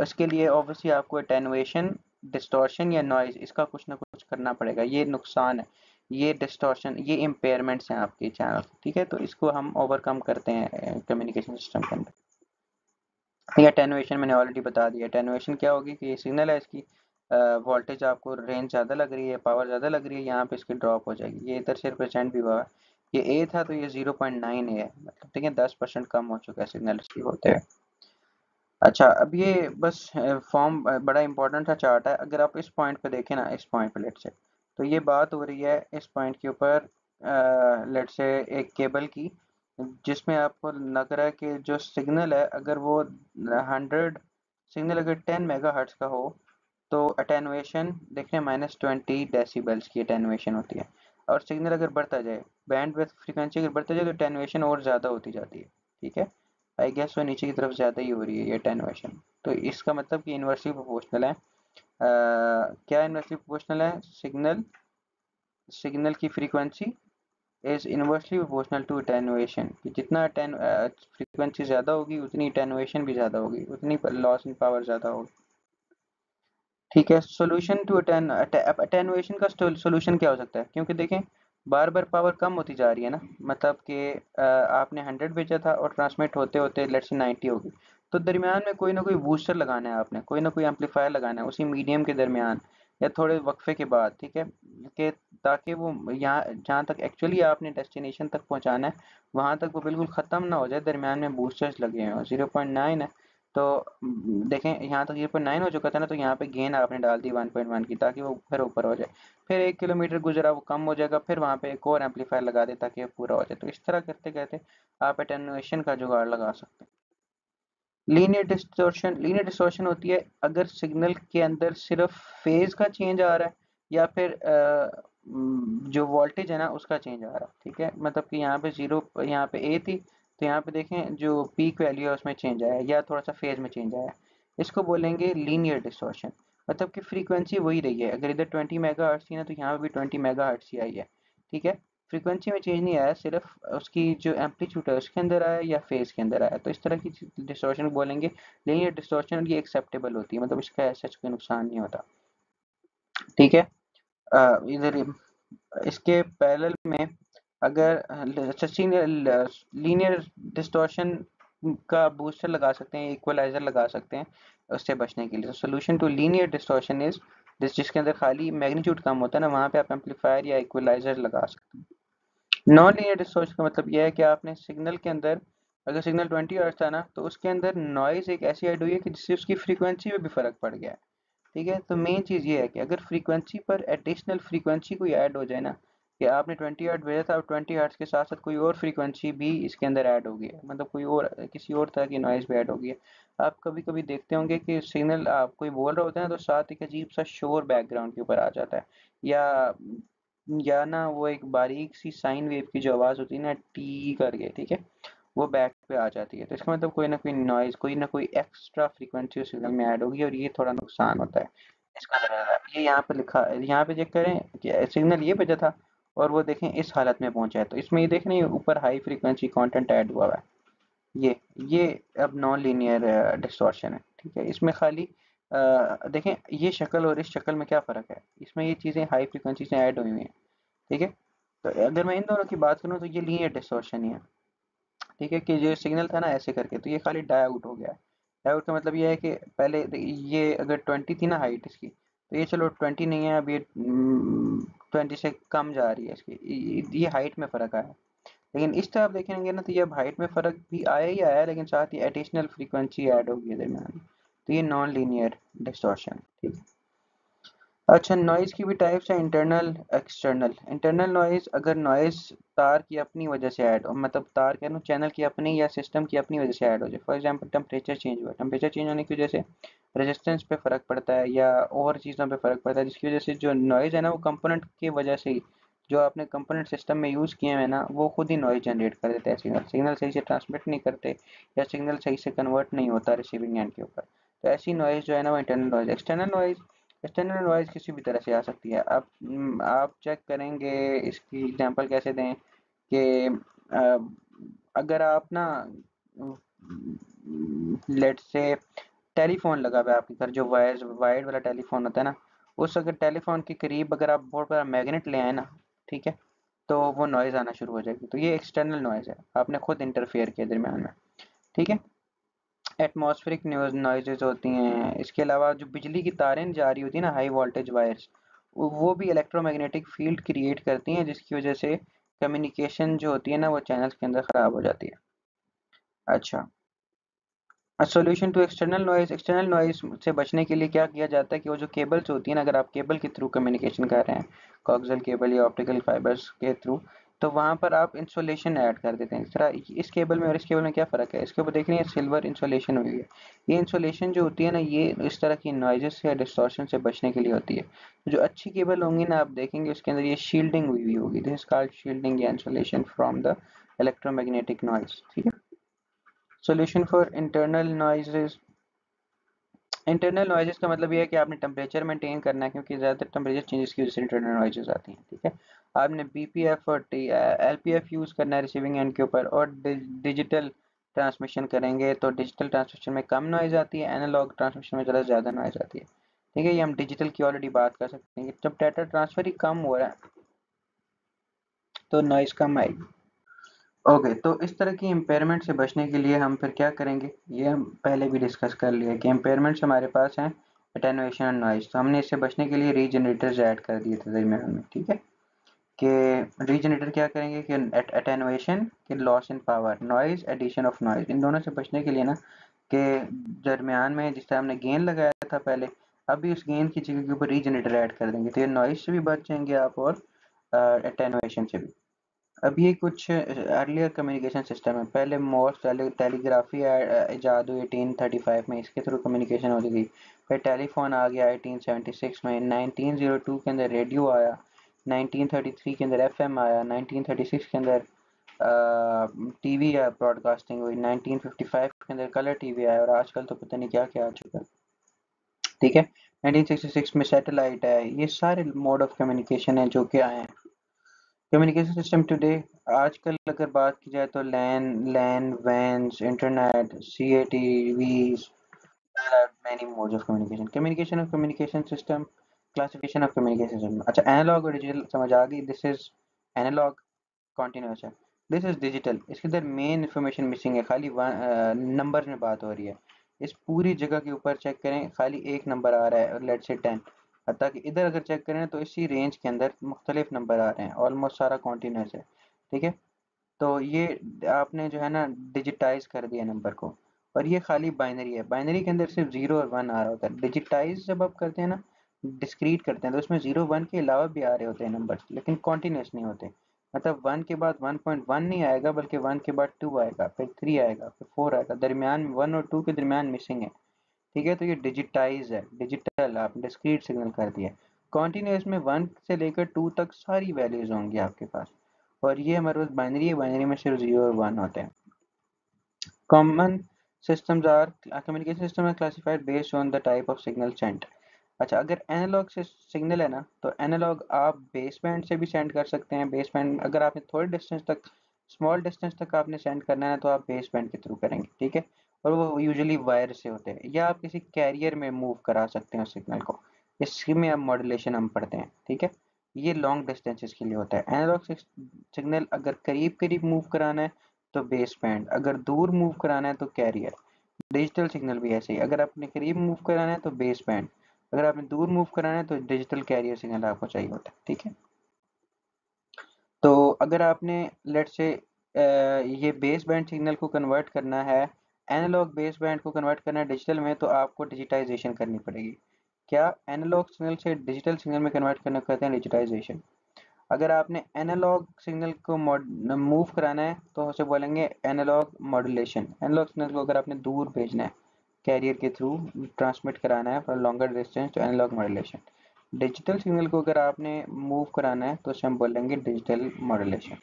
इसके लिए ऑब्वियसली आपको एटेनुएशन, डिस्टॉर्शन या नॉइज, इसका कुछ ना कुछ करना पड़ेगा। ये नुकसान है, ये डिस्टॉर्शन, ये इम्पेयरमेंट्स हैं आपके चैनल, ठीक है। तो इसको हम ओवरकम करते हैं कम्युनिकेशन सिस्टम के अंदर। ये एटेनुएशन मैंने ऑलरेडी बता दिया। एटेनुएशन क्या होगी कि ये सिग्नल है, इसकी वोल्टेज आपको रेंज ज़्यादा लग रही है, पावर ज़्यादा लग रही है, यहाँ पे इसकी ड्रॉप हो जाएगी। ये इधर से रिप्रेजेंट भी हुआ है, ये ए था तो ये 0.9 ए है, मतलब ठीक है 10% कम हो चुका है सिग्नल रिसीव होते हुए। अच्छा, अब ये बस फॉर्म बड़ा इंपॉर्टेंट सा चार्ट है। अगर आप इस पॉइंट पे देखें ना, इस पॉइंट पे लेट से, तो ये बात हो रही है इस पॉइंट के ऊपर लेट से एक केबल की, जिसमें आपको लग रहा है कि जो सिग्नल है अगर वो 100, सिग्नल अगर 10 मेगाहर्ट्ज का हो तो अटेनुएशन देखें -20 डेसिबल्स की अटेनुएशन होती है। और सिग्नल अगर बढ़ता जाए, बैंड विड्थ फ्रीक्वेंसी अगर बढ़ता जाए तो अटेनुएशन और ज़्यादा होती जाती है, ठीक है। आई गेस वो नीचे की तरफ ज़्यादा ही हो रही है ये अटेनुएशन। तो इसका मतलब कि इन्वर्सली प्रोपोर्शनल है। क्या इन्वर्सली प्रोपोर्शनल है? सिग्नल सिग्नल की frequency is inversely proportional to attenuation, कि जितना फ्रीक्वेंसी ज़्यादा होगी उतनी अटेनुएशन भी ज़्यादा होगी, उतनी लॉस इन पावर ज़्यादा होगी, ठीक है। सॉल्यूशन टू अटेनुएशन का सॉल्यूशन क्या हो सकता है? क्योंकि देखें बार बार पावर कम होती जा रही है ना, मतलब कि आपने 100 भेजा था और ट्रांसमिट होते होते लेट्स से 90 होगी, तो दरमियान में कोई ना कोई बूस्टर लगाना है आपने, कोई ना कोई एम्पलीफायर लगाना है उसी मीडियम के दरमियान, या थोड़े वक्फे के बाद, ठीक है, कि ताकि वो यहाँ जहाँ तक एक्चुअली आपने डेस्टिनेशन तक पहुँचाना है वहाँ तक वो बिल्कुल ख़त्म ना हो जाए, दरमियान में बूस्टर्स लगे हैं। 0.9 है तो देखें यहाँ तक 0.9 हो चुका था ना, तो यहाँ पे गेन आपने डाल दी 1.1 की, ताकि वो फिर ऊपर हो जाए। फिर 1 किलोमीटर गुजरा वो कम हो जाएगा, फिर वहाँ पे एक और एम्पलीफायर लगा दे ताकि वो पूरा हो जाए। तो इस तरह करते करते आप एटेनुएशन का जुगाड़ लगा सकते हैं। लीनियर डिस्टॉर्शन होती है अगर सिग्नल के अंदर सिर्फ फेज का चेंज आ रहा है, या फिर जो वोल्टेज है ना उसका चेंज आ रहा है, ठीक है। मतलब कि यहाँ पे जीरो, यहाँ पे ए थी, तो यहाँ पे देखें जो पीक वैल्यू है उसमें चेंज आया, या थोड़ा सा फेज में चेंज आया, इसको बोलेंगे लीनियर डिस्टॉर्शन। मतलब कि फ्रीक्वेंसी वही रही है, अगर इधर 20 मेगाहर्ट्ज थी ना तो यहाँ पे भी 20 मेगाहर्ट्ज ही आई है, ठीक है। फ्रीक्वेंसी में चेंज नहीं आया, सिर्फ उसकी जो एम्पलीट्यूड है उसके अंदर आया या फेज के अंदर आया। तो इस तरह की डिस्टॉर्शन बोलेंगे लीनियर डिस्टॉर्शन, और ये एक्सेप्टेबल होती है, मतलब इसका ऐसा कोई नुकसान नहीं होता, ठीक है। इधर इसके पैरेलल में अगर लीनियर डिस्टॉर्शन का बूस्टर लगा सकते हैं, इक्वलाइजर लगा सकते हैं उससे बचने के लिए। Solution to linear distortion is जिसके अंदर खाली मैग्नीट्यूड कम होता है ना, वहाँ पे आप एम्पलीफायर या इक्वलाइजर लगा सकते हैं। नॉन लीनियर डिस्टॉर्शन का मतलब यह है कि आपने सिग्नल के अंदर, अगर सिग्नल 20 हर्ट्ज था ना तो उसके अंदर नॉइज एक ऐसी ऐड हुई है कि जिससे उसकी फ्रीक्वेंसी में भी फर्क पड़ गया है, ठीक है। तो मेन चीज़ ये है कि अगर फ्रीक्वेंसी पर एडिशनल फ्रीक्वेंसी कोई ऐड हो जाए ना, कि आपने 20 हर्ट्ज भेजा था और 20 हर्ट्ज के साथ साथ कोई और फ्रीक्वेंसी भी इसके अंदर ऐड हो गई है, मतलब कोई और किसी और तरह की नॉइज़ भी ऐड हो गई है। आप कभी कभी देखते होंगे कि सिग्नल आप कोई बोल रहे होते हैं तो साथ एक अजीब सा शोर बैकग्राउंड के ऊपर आ जाता है, या ना वो एक बारीक सी साइन वेव की जो आवाज़ होती है ना टी करके, ठीक है, वो बैक पे आ जाती है। तो इसका मतलब कोई ना कोई नॉइज़, कोई ना कोई एक्स्ट्रा फ्रीक्वेंसी उस सिग्नल में ऐड होगी, और ये थोड़ा नुकसान होता है इसका। ज़रा ये यहाँ पे लिखा है, यहाँ पे चेक करें कि सिग्नल ये भेजा था और वो देखें इस हालत में पहुंचा है, तो इसमें ये देख रहे हैं ऊपर हाई फ्रीक्वेंसी कंटेंट ऐड हुआ है, ये ये अब नॉन लीनियर डिस्टॉर्शन है, ठीक है। इसमें खाली देखें ये शक्ल और इस शक्ल में क्या फ़र्क है, इसमें ये चीज़ें हाई फ्रिक्वेंसी से ऐड हुई हुई हैं, ठीक है। तो अगर मैं इन दोनों की बात करूँ तो ये लीनियर डिस्टॉर्शन ही है, ठीक है। कि जो सिग्नल था ना ऐसे करके, तो ये खाली डाई आउट हो गया है। डाई आउट का मतलब ये है कि पहले ये अगर 20 थी ना हाइट इसकी, तो ये चलो 20 नहीं है, अब ये 20 से कम जा रही है इसकी, ये हाइट में फ़र्क आया है। लेकिन इस तरह आप देखेंगे ना, तो ये अब हाइट में फ़र्क भी आया ही आया है, लेकिन साथ ही एडिशनल फ्रीक्वेंसी ऐड होगी है दरमियान में। तो ये नॉन लीनियर डिस्टॉर्शन, ठीक है। अच्छा, नॉइज़ की भी टाइप्स हैं, इंटरनल एक्सटर्नल। इंटरनल नॉइज़ अगर नॉइज़ तार की अपनी वजह से ऐड हो, मतलब तार कह लूँ चैनल की अपनी या सिस्टम की अपनी वजह से ऐड हो जाए। फॉर एग्जांपल टेम्परेचर चेंज हुआ, टेम्परेचर चेंज होने की वजह से रेजिस्टेंस पे फ़र्क पड़ता है या और चीज़ों पे फ़र्क पड़ता है, जिसकी वजह से जो नॉइज़ है ना वो कंपोनेंट की वजह से ही, जो आपने कंपोनेंट सिस्टम में यूज़ किए हैं ना, वो खुद ही नॉइज़ जनरेट कर देते हैं। सिग्नल सिग्नल सही से ट्रांसमिट नहीं करते या सिग्नल सही से कन्वर्ट नहीं होता रिसीविंग एंड के ऊपर। तो ऐसी नॉइज़ जो है ना वो इंटरनल नॉइज़। एक्सटर्नल नॉइज़ किसी भी तरह से आ सकती है। अब आप चेक करेंगे इसकी एग्जांपल कैसे दें कि अ, अगर आप ना लेट्स से टेलीफोन लगा हुआ है आपके घर, जो वायर्स वायर्ड वाला टेलीफोन होता है ना, उस अगर टेलीफोन के करीब अगर आप बहुत बड़ा मैग्नेट ले आए ना, ठीक है, तो वो नॉइज़ आना शुरू हो जाएगी। तो ये एक्सटर्नल नॉइज़ है, आपने खुद इंटरफेयर किया दरमियान में, ठीक है। एटमॉस्फेरिक नॉइजेज होती हैं। इसके अलावा जो बिजली की तारें जा रही होती हैं ना, हाई वोल्टेज वायर्स, वो भी इलेक्ट्रोमैग्नेटिक फील्ड क्रिएट करती हैं, जिसकी वजह से कम्युनिकेशन जो होती है ना वो चैनल्स के अंदर ख़राब हो जाती है। अच्छा, सॉल्यूशन टू एक्सटर्नल नॉइज से बचने के लिए क्या किया जाता है कि वो जो केबल्स होती हैं ना, अगर आप केबल के थ्रू कम्युनिकेशन कर रहे हैं, कोएक्सियल केबल या ऑप्टिकल फाइबर्स के थ्रू, तो वहाँ पर आप इंसुलेशन ऐड कर देते हैं। इस तरह इस केबल में और इस केबल में क्या फ़र्क है, इसके ऊपर देख रहे हैं सिल्वर इंसुलेशन हुई है। ये इंसुलेशन जो होती है ना, ये इस तरह की नॉइजेस से या डिस्टॉर्शन से बचने के लिए होती है। तो जो अच्छी केबल होंगी ना, आप देखेंगे उसके अंदर ये शील्डिंग हुई हुई होगी, दिस इज कॉल्ड शील्डिंग या insulation from the electromagnetic noise, ठीक है। Solution for internal noises. Internal noises का मतलब ये है कि आपने टेम्परेचर मेंटेन करना है, क्योंकि ज़्यादातर टेम्परेचर चेंजेस की वजह से इंटरनल नॉइजेस आती हैं, ठीक है। आपने बीपीएफ और एलपीएफ यूज़ करना है रिसीविंग एंड के ऊपर, और डिजिटल ट्रांसमिशन करेंगे तो डिजिटल ट्रांसमिशन में कम नॉइज़ आती है, एनालॉग ट्रांसमिशन में ज़्यादा नॉइज़ आती है, ठीक है। ये हम डिजिटल की ऑलरेडी बात कर सकते हैं कि जब डाटा ट्रांसफ़र ही कम हो रहा है तो नॉइज़ कम आएगी। ओके, तो इस तरह की इम्पेयरमेंट से बचने के लिए हम फिर क्या करेंगे, ये हम पहले भी डिस्कस कर लिया कि इम्पेयरमेंट्स हमारे पास हैं एटेनुएशन और नॉइज़। तो हमने इससे बचने के लिए रीजनरेटर्स ऐड कर दिए थे दरमियान में, ठीक है। कि रीजनरेटर क्या करेंगे कि एटेनुएशन के loss in power, noise addition of noise, इन दोनों से बचने के लिए ना, कि दरमियान में जिस तरह हमने गेन लगाया था पहले, अभी उस गेन की जगह के ऊपर रीजनरेटर ऐड कर देंगे, तो ये नॉइज़ से भी बच जाएंगे आप और एटेनुएशन से भी। अब ये कुछ अर्लियर कम्युनिकेशन सिस्टम है। पहले मोर्स टेलीग्राफी इजाद हुई 1835 में, इसके थ्रू कम्युनिकेशन होती थी। फिर टेलीफोन आ गया 1876 में, 1902 के अंदर रेडियो आया, 1933 के अंदर एफएम आया, 1936 के अंदर टीवी ब्रॉडकास्टिंग हुई, 1955 के अंदर कलर टीवी आया, और आजकल तो पता नहीं क्या क्या आ चुका है, ठीक है। 1966 में सैटेलाइट है। ये सारे मोड ऑफ कम्युनिकेशन है जो कि आए हैं। कम्युनिकेशन सिस्टम टुडे, आजकल अगर बात की जाए तो LAN LAN WANs internet CATVs, there are many modes of communication system, classification of communication system। अच्छा, एनालॉग और डिजिटल समझ आ गई। दिस इज एनालॉग, कॉन्टिन्यूस है। दिस इज डिजिटल, इसके अंदर मेन इंफॉर्मेशन मिसिंग है, खाली नंबर में बात हो रही है। इस पूरी जगह के ऊपर चेक करें, खाली एक नंबर आ रहा है, लेट्स से 10। हत्ता कि इधर अगर चेक करें तो इसी रेंज के अंदर मुख्तलिफ नंबर आ रहे हैं, ऑलमोस्ट सारा कॉन्टिन्यूस है, ठीक है। तो ये आपने जो है ना डिजिटाइज कर दिया नंबर को, और ये खाली बाइनरी है। बाइनरी के अंदर सिर्फ 0 और 1 आ रहा होता है। डिजिटाइज जब आप करते हैं ना, डिस्क्रीट करते हैं, तो उसमें 0 1 के अलावा भी आ रहे होते हैं नंबर, लेकिन कॉन्टिन्यूस नहीं होते। मतलब 1 के बाद 1.1 नहीं आएगा, बल्कि 1 के बाद 2 आएगा, फिर 3 आएगा, फिर 4 आएगा, दरमियान 1 और 2 के दरमियान मिसिंग है, ठीक है। तो ये डिजिटाइज है, डिजिटल आप डिस्क्रीट सिग्नल कर दिया। कॉन्टिन्यूस में 1 से लेकर 2 तक सारी वैल्यूज होंगी आपके पास, और ये हमारे पास बाइनरी है, बाइनरी में सिर्फ 0 और 1 होते हैं। Common systems are communication system are classified based on the type of signal sent। अच्छा, अगर एनालॉग से सिग्नल है ना, तो एनालॉग आप बेस बैंड से भी सेंड कर सकते हैं। बेस बैंड अगर आपने थोड़े डिस्टेंस तक स्मॉल डिस्टेंस तक आपने सेंड करना है तो आप बेस बैंड के थ्रू करेंगे, ठीक है। और वो यूजुअली वायर से होते हैं, या आप किसी कैरियर में मूव करा सकते हैं सिग्नल को, इसी में अब मॉड्यूलेशन हम पढ़ते हैं, ठीक है। ये लॉन्ग डिस्टेंसेस के लिए होता है। एनालॉग सिग्नल अगर करीब करीब मूव कराना है तो बेस बैंड, अगर दूर मूव कराना है तो कैरियर। डिजिटल सिग्नल भी ऐसे ही, अगर आपने करीब मूव कराना है तो बेस बैंड, अगर आपने दूर मूव कराना है तो डिजिटल कैरियर सिग्नल आपको चाहिए होता है, ठीक है। तो अगर आपने लेट से ये बेस बैंड सिग्नल को कन्वर्ट करना है, एनालॉग बेस बैंड को कन्वर्ट करना है डिजिटल में, तो आपको डिजिटाइजेशन करनी पड़ेगी। क्या? एनालॉग सिग्नल से डिजिटल सिग्नल में कन्वर्ट करना कहते हैं डिजिटाइजेशन। अगर आपने एनालॉग सिग्नल को मूव कराना है तो उसे बोलेंगे एनालॉग मॉड्यूलेशन। एनालॉग सिग्नल को अगर आपने दूर भेजना है, कैरियर के थ्रू ट्रांसमिट कराना है फॉर लॉन्गर डिस्टेंस, तो एनालॉग मॉड्यूलेशन। डिजिटल सिग्नल को अगर आपने मूव कराना है तो उसे हम बोलेंगे डिजिटल मॉड्यूलेशन,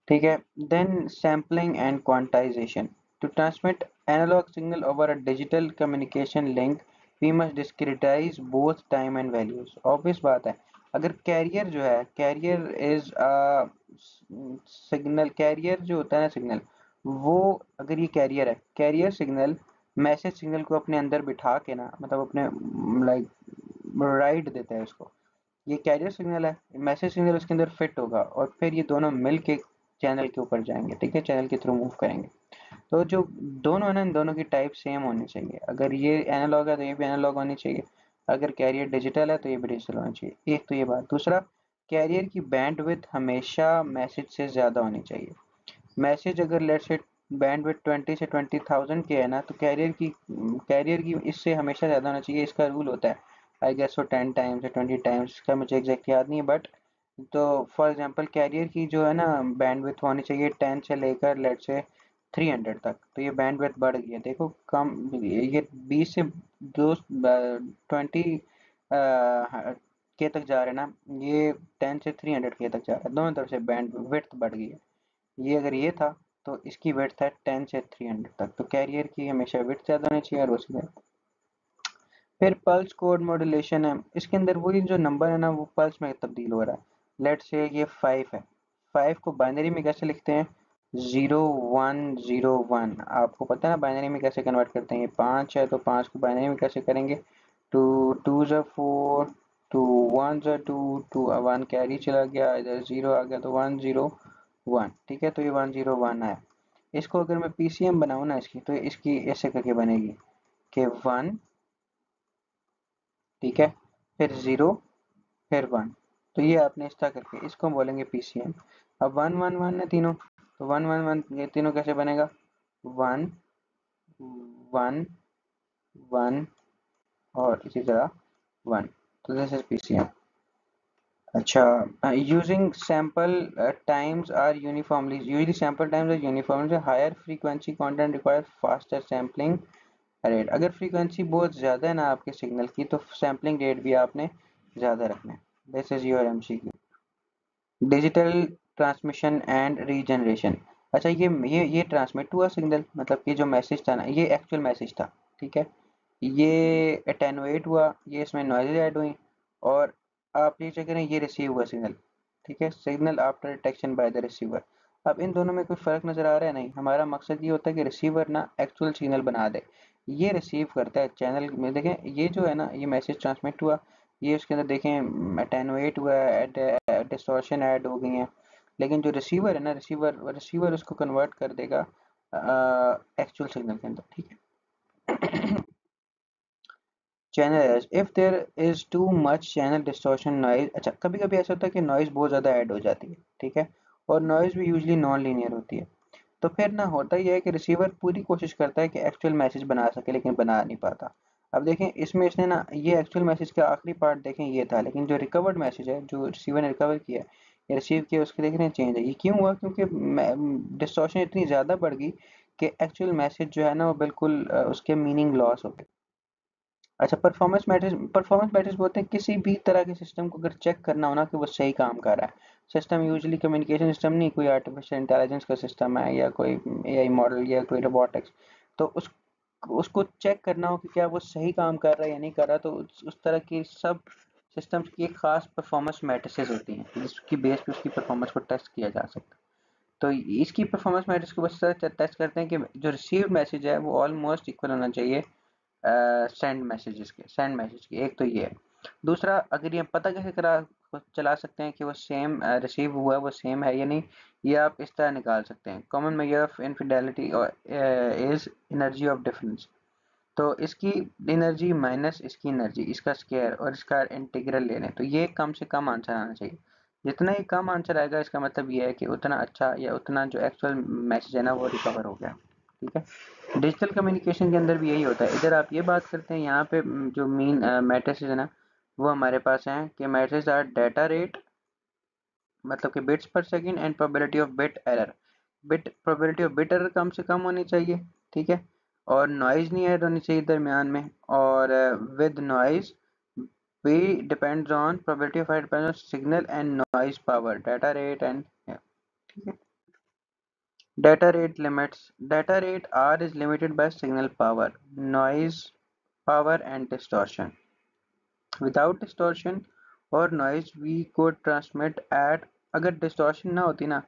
ठीक है। Then sampling and quantisation. To transmit analogue signal over a digital communication link we must discretise both time and values. Obvious बात है, अगर कैरियर जो है, कैरियर इज सिग्नल, कैरियर जो होता है ना सिग्नल, वो अगर ये कैरियर है, कैरियर सिग्नल मैसेज सिग्नल को अपने अंदर बिठा के ना, मतलब अपने लाइक राइट देता है उसको। ये कैरियर सिग्नल है, मैसेज सिग्नल उसके अंदर फिट होगा और फिर ये दोनों मिल के चैनल के ऊपर जाएंगे, ठीक है, चैनल के थ्रू मूव करेंगे। तो जो दोनों है ना, इन दोनों की टाइप सेम होनी चाहिए। अगर ये एनालॉग है तो ये भी एनालॉग होनी चाहिए, अगर कैरियर डिजिटल है तो ये भी डिजिटल होना चाहिए। एक तो ये बात। दूसरा, कैरियर की बैंडविड्थ हमेशा मैसेज से ज़्यादा होनी चाहिए। मैसेज अगर लेट्स से बैंडविड्थ 20 से 20,000 के है ना, तो कैरियर की इससे हमेशा ज़्यादा होना चाहिए। इसका रूल होता है, आई गेस वो 10 टाइम्स या 20 टाइम्स, का मुझे एग्जैक्ट याद नहीं है, बट तो फॉर एग्जांपल कैरियर की जो है ना बैंडविड्थ होनी चाहिए 10 से लेकर लेट्स से 300 तक। तो ये बैंडविड्थ बढ़ गई है, देखो कम, ये 20 से दो 20 के तक जा रहे हैं ना, ये 10 से 300 के तक जा रहा है, दोनों तरफ से बैंडविड्थ बढ़ गई है। ये अगर ये था तो इसकी विड्थ है 10 से 300 तक, तो कैरियर की हमेशा विड्थ ज़्यादा होनी चाहिए और उसकी। फिर पल्स कोड मॉड्यूलेशन है, इसके अंदर वही जो नंबर है ना वो पल्स में तब्दील हो रहा है। लेट से ये 5 है, 5 को बाइनरी में कैसे लिखते हैं? 0101। आपको पता है ना बाइनरी में कैसे कन्वर्ट करते हैं? ये 5 है तो 5 को बाइनरी में कैसे करेंगे? टू टू ज़ा 4, टू वन ज़ा 2, टू 1 कैरी चला गया, इधर 0 आ गया तो 101, ठीक है। तो ये 101 है। इसको अगर मैं पीसीएम बनाऊँ ना इसकी, तो इसकी ऐसे करके बनेगी कि 1, ठीक है, फिर 0, फिर 1। तो ये आपने इस तरह करके इसको हम बोलेंगे पीसीएम। अब 111 है तीनों, तो 111 ये तीनों कैसे बनेगा? 1 1 1 और इसी तरह 1। तो दिस इज पीसीएम। अच्छा, using sample times are uniformly, usually sample times are uniformly higher frequency content require faster sampling rate. अगर फ्रीक्वेंसी बहुत ज़्यादा है ना आपके सिग्नल की, तो सैम्पलिंग रेट भी आपने ज़्यादा रखना है। This is your MCQ. Digital transmission and regeneration. अच्छा, ये ट्रांसमिट हुआ सिग्नल, मतलब कि जो मैसेज था ना, ये एक्चुअल मैसेज था, ठीक है। ये अटेनुएट हुआ, ये इसमें नॉइज़ ऐड हुई, और आप ये चेक करें ये रिसीव हुआ सिग्नल, ठीक है, signal after detection by the receiver. अब इन दोनों में कोई फ़र्क नज़र आ रहा है? नहीं। हमारा मकसद ये होता है कि रिसीवर ना एक्चुअल सिग्नल बना दे। ये रिसीव करता है चैनल में, देखें ये जो है ना, ये मैसेज ट्रांसमिट हुआ, ये उसके अंदर देखें अटेनुएट हुआ है, डिस्टॉर्शन ऐड हो गई हैं, लेकिन जो रिसीवर है ना, रिसीवर उसको कन्वर्ट कर देगा एक्चुअल सिग्नल के अंदर, ठीक है। Channel errors, if there is too much channel distortion noise. अच्छा, कभी कभी ऐसा होता है कि नॉइज बहुत ज़्यादा ऐड हो जाती है, ठीक है, और नॉइज भी यूजली नॉन लीनियर होती है। तो फिर ना होता यह है कि रिसीवर पूरी कोशिश करता है कि एक्चुअल मैसेज बना सके, लेकिन बना नहीं पाता। अब देखें इसमें इसने ना ये एक्चुअल मैसेज का आखिरी पार्ट देखें ये था, लेकिन जो रिकवर्ड मैसेज है जो रिसीवर ने रिकवर किया या रिसीव किया, उसके देख रहे हैं चेंज है। ये क्यों हुआ? क्योंकि डिस्टॉर्शन इतनी ज़्यादा बढ़ गई कि एक्चुअल मैसेज जो है ना वो बिल्कुल उसके मीनिंग लॉस हो गए। अच्छा, परफॉर्मेंस मैटर्स बोलते हैं किसी भी तरह के सिस्टम को अगर चेक करना हो ना कि वो सही काम कर रहा है। सिस्टम यूजुअली कम्युनिकेशन सिस्टम नहीं, कोई आर्टिफिशियल इंटेलिजेंस का सिस्टम है या कोई एआई मॉडल या कोई रोबोटिक्स, तो उसको चेक करना हो कि क्या वो सही काम कर रहा है या नहीं कर रहा, तो उस तरह की सब सिस्टम्स की एक खास परफॉर्मेंस मैट्रिसेस होती हैं जिसकी बेस पे उसकी परफॉर्मेंस को टेस्ट किया जा सकता है। तो इसकी परफॉर्मेंस मैट्रिक्स को बस टेस्ट करते हैं कि जो रिसीव्ड मैसेज है वो ऑलमोस्ट इक्वल होना चाहिए सेंड मैसेज की। एक तो ये है। दूसरा, अगर ये पता कैसे चला सकते हैं कि वो सेम रिसीव हुआ वो सेम है या नहीं, ये आप इस तरह निकाल सकते हैं। Common measure of infidelity is energy of difference. तो इसकी एनर्जी माइनस इसकी एनर्जी, इसका स्क्वायर और इसका इंटीग्रल ले लें तो ये कम से कम आंसर आना चाहिए। जितना ही कम आंसर आएगा इसका मतलब ये है कि उतना अच्छा या उतना जो एक्चुअल मैसेज है ना वो रिकवर हो गया। ठीक है, डिजिटल कम्युनिकेशन के अंदर भी यही होता है। इधर आप ये बात करते हैं, यहाँ पे जो मेन मैट्रिसेस है ना वो हमारे पास हैं कि मैट्रिसेस आर डाटा रेट, मतलब कि bits per second, and probability of bit error. Probability of bit error कम से कम होनी चाहिए, ठीक है, और नॉइज नहीं ऐड होनी चाहिए दरमियान में। और विद नॉइज भी depends on probability of depends on signal and noise power, data rate and, ठीक है। Data rate R is limited by signal power, noise power and distortion. Without distortion और noise we could transmit at, अगर distortion ना होती ना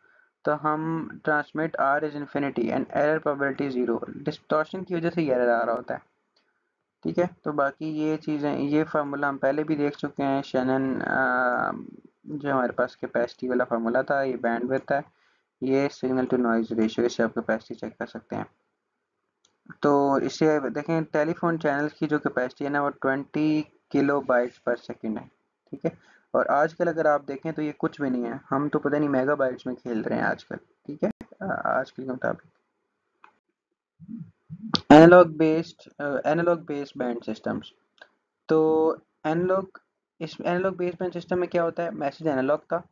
तो हम transmit R is infinity and error probability 0। distortion की वजह से ये error आ रहा होता है। ठीक है, तो बाकी ये चीज़ें, ये फार्मूला हम पहले भी देख चुके हैं। शैनन जो हमारे पास कैपेसिटी वाला फार्मूला था, ये बैंडविड्थ है, ये सिग्नल टू नॉइज रेशियो, इससे आप कैपेसिटी चेक कर सकते हैं। तो इससे देखें टेलीफोन चैनल्स की जो कैपेसिटी है ना वो 20 किलो बाइट्स पर सेकेंड है। ठीक है, और आजकल अगर आप देखें तो ये कुछ भी नहीं है, हम तो पता नहीं मेगा बाइट्स में खेल रहे हैं आजकल। ठीक है, आजकल के मुताबिक एनालॉग बेस्ड बैंड सिस्टम्स। तो एनालॉग इस एनालॉग बेस्ड बैंड सिस्टम में क्या होता है, मैसेज एनालॉग था,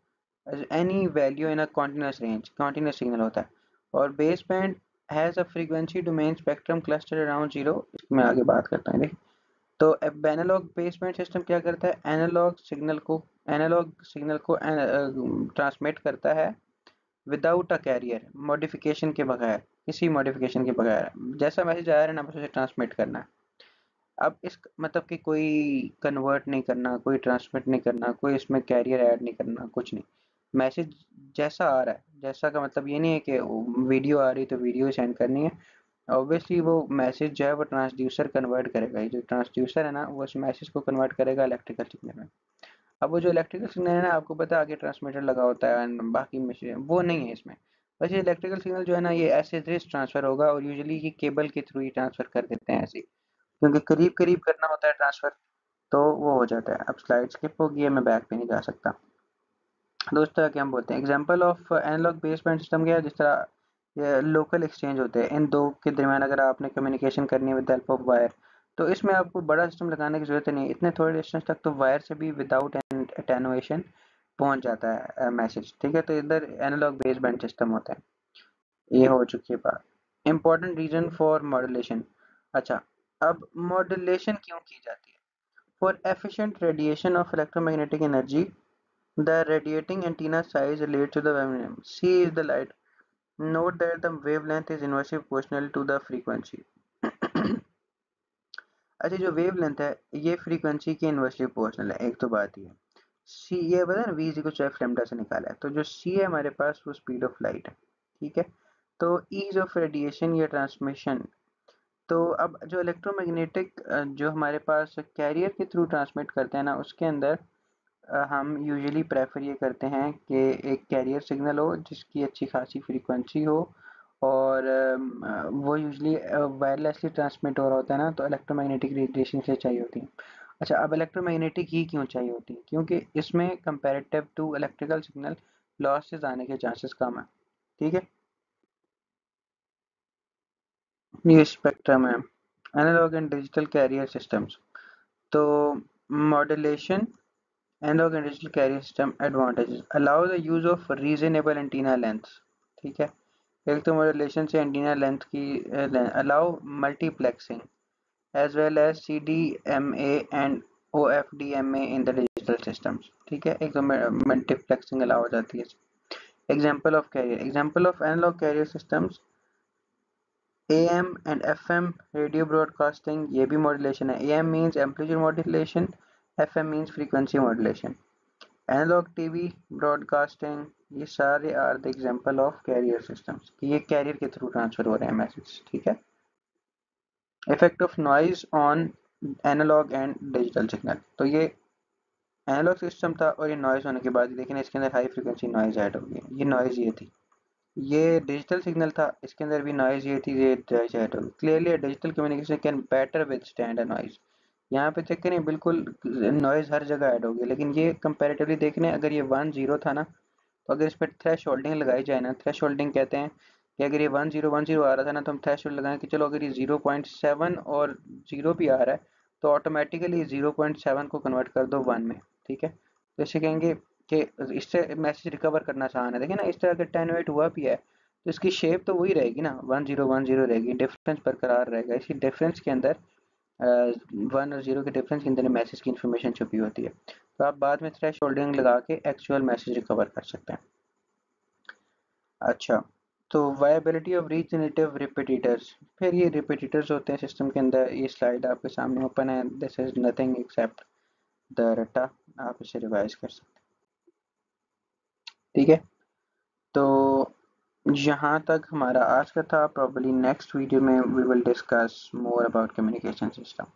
any value in a continuous range, continuous signal होता है। और base band has a frequency domain spectrum cluster around zero, मैं आगे बात करता हूँ। तो एनालॉग बेस बैंड सिस्टम क्या करता है, एनालॉग सिग्नल को ट्रांसमिट करता है विदाउट अ कैरियर, मॉडिफिकेशन के बगैर, किसी मॉडिफिकेशन के बगैर। जैसा मैसेज आया है ना बस उसे ट्रांसमिट करना है। अब इस मतलब कि कोई कन्वर्ट नहीं करना, कोई ट्रांसमिट नहीं करना, कोई इसमें कैरियर ऐड नहीं करना, कुछ नहीं। मैसेज जैसा आ रहा है, जैसा का मतलब ये नहीं है कि वीडियो आ रही तो वीडियो सेंड करनी है। ऑब्वियसली वो मैसेज जो है वो ट्रांसड्यूसर कन्वर्ट करेगा। ये जो ट्रांसड्यूसर है ना वो उस मैसेज को कन्वर्ट करेगा इलेक्ट्रिकल सिग्नल में। अब वो जो इलेक्ट्रिकल सिग्नल है ना, आपको पता है आगे ट्रांसमीटर लगा होता है एंड बाकी मशीन, वो नहीं है इसमें। बस ये इलेक्ट्रिकल सिग्नल जो है ना ये ऐसे ट्रांसफर होगा, और यूजुअली ये केबल के थ्रू ही ट्रांसफर कर देते हैं ऐसे, क्योंकि करीब करीब करना होता है ट्रांसफर, तो वो हो जाता है। अब स्लाइड स्किप होगी है, मैं बैक पे नहीं जा सकता। दोस्तों क्या हम बोलते हैं, example of analogue base band system क्या है, जिस तरह ये लोकल एक्सचेंज होते हैं इन दो के दरमियान, अगर आपने कम्युनिकेशन करनी है विद हेल्प ऑफ वायर, तो इसमें आपको बड़ा सिस्टम लगाने की जरूरत नहीं है। इतने थोड़े डिस्टेंस तक तो वायर से भी विदाउट एटेनुएशन पहुंच जाता है मैसेज। ठीक है, तो इधर एनालॉग बेस बैंड सिस्टम होता है। ये हो चुकी है बात। Important reason for modulation. अच्छा, अब मॉड्यूलेशन क्यों की जाती है? For efficient radiation of electromagnetic energy, the radiating antenna size relates to the wavelength. C is the light. Note that the wavelength is inversely proportional to the frequency. अच्छा, जो वेवलेंथ है ये फ्रीक्वेंसी के इन्वर्सली प्रोपोर्शनल है, एक तो बात ये। सी ये पता है ना, V is equal to F lambda से निकाला है, तो जो सी है हमारे पास वो स्पीड ऑफ लाइट है। ठीक है, तो ईज ऑफ रेडिएशन या ट्रांसमिशन। तो अब जो इलेक्ट्रोमैग्नेटिक जो हमारे पास कैरियर के थ्रू ट्रांसमिट करते हैं ना, उसके अंदर हम यूजुअली प्रेफर ये करते हैं कि एक कैरियर सिग्नल हो जिसकी अच्छी खासी फ्रीक्वेंसी हो, और वो यूजुअली वायरलेसली ट्रांसमिट हो रहा होता है ना, तो इलेक्ट्रोमैग्नेटिक रेडिएशन से चाहिए होती है। अच्छा, अब इलेक्ट्रोमैग्नेटिक ही क्यों चाहिए होती है? क्योंकि इसमें comparative to electrical signal losses आने के चांसेस कम है। ठीक है, ये स्पेक्ट्रम है, analogue and digital carrier systems. तो modulation, analogue and digital carrier system advantages, allow the use of reasonable antenna length. ठीक है, एक तो मॉड्यूलेशन से एंटीना लेंथ की allow multiplexing as well as CDMA and OFDMA in the digital systems. ठीक है, एक तो मल्टीप्लेक्सिंग अलाउ हो जाती है। Example of carrier, example of analogue carrier systems, AM and FM radio broadcasting, ये भी मॉड्यूलेशन है। AM means amplitude modulation, FM means frequency modulation. Analogue TV broadcasting, ये सारे are the example of carrier systems कि ये कैरियर के थ्रू ट्रांसफर हो रहे हैं मैसेज, ठीक है। Effect of noise on analogue and digital signal, तो ये एनालॉग सिस्टम था और ये नॉइज होने के बाद लेकिन इसके अंदर हाई फ्रिक्वेंसी नॉइज ऐड हो गई, ये नॉइज ये थी। ये डिजिटल सिग्नल था, इसके अंदर भी नॉइज ये थी, ये नॉइज ऐड हो गई। Clearly digital communication can better withstand a noise, यहाँ पे चेक करें बिल्कुल नॉइज हर जगह ऐड होगी, लेकिन ये कंपैरेटिवली देख लें, अगर ये 1 0 था ना, तो अगर इस पर थ्रेश होल्डिंग लगाई जाए ना, थ्रेश होल्डिंग कहते हैं कि अगर ये 1 0 1 0 आ रहा था ना, तो हम थ्रेश होल्ड लगाएं कि चलो अगर ये 0.7 और 0 भी आ रहा है तो ऑटोमेटिकली 0.7 को कन्वर्ट कर दो 1 में, ठीक है। तो इसे कहेंगे कि इससे मैसेज रिकवर करना आसान है। देखिए ना, इस तरह अगर 10 वेट हुआ भी है तो इसकी शेप तो वही रहेगी ना, 1 0 1 0 रहेगी, डिफरेंस बरकरार रहेगा। इसी डिफरेंस के अंदर 1 और 0 के डिफरेंस के अंदर मैसेज की इंफॉर्मेशन छुपी होती है, तो आप बाद में थ्रेश होल्डिंग लगा के एक्चुअल मैसेज रिकवर कर सकते हैं। अच्छा, तो वायबिलिटी ऑफ रीजनरेटिव रिपीटेटर्स, फिर ये रिपीटेटर्स होते हैं सिस्टम के अंदर। ये स्लाइड आपके सामने ओपन है, this is nothing except the रटा, आप इसे रिवाइज कर सकते हैं, ठीक है। तो यहाँ तक हमारा आज का था, प्रॉब्ली नेक्स्ट वीडियो में we will discuss more about communication system.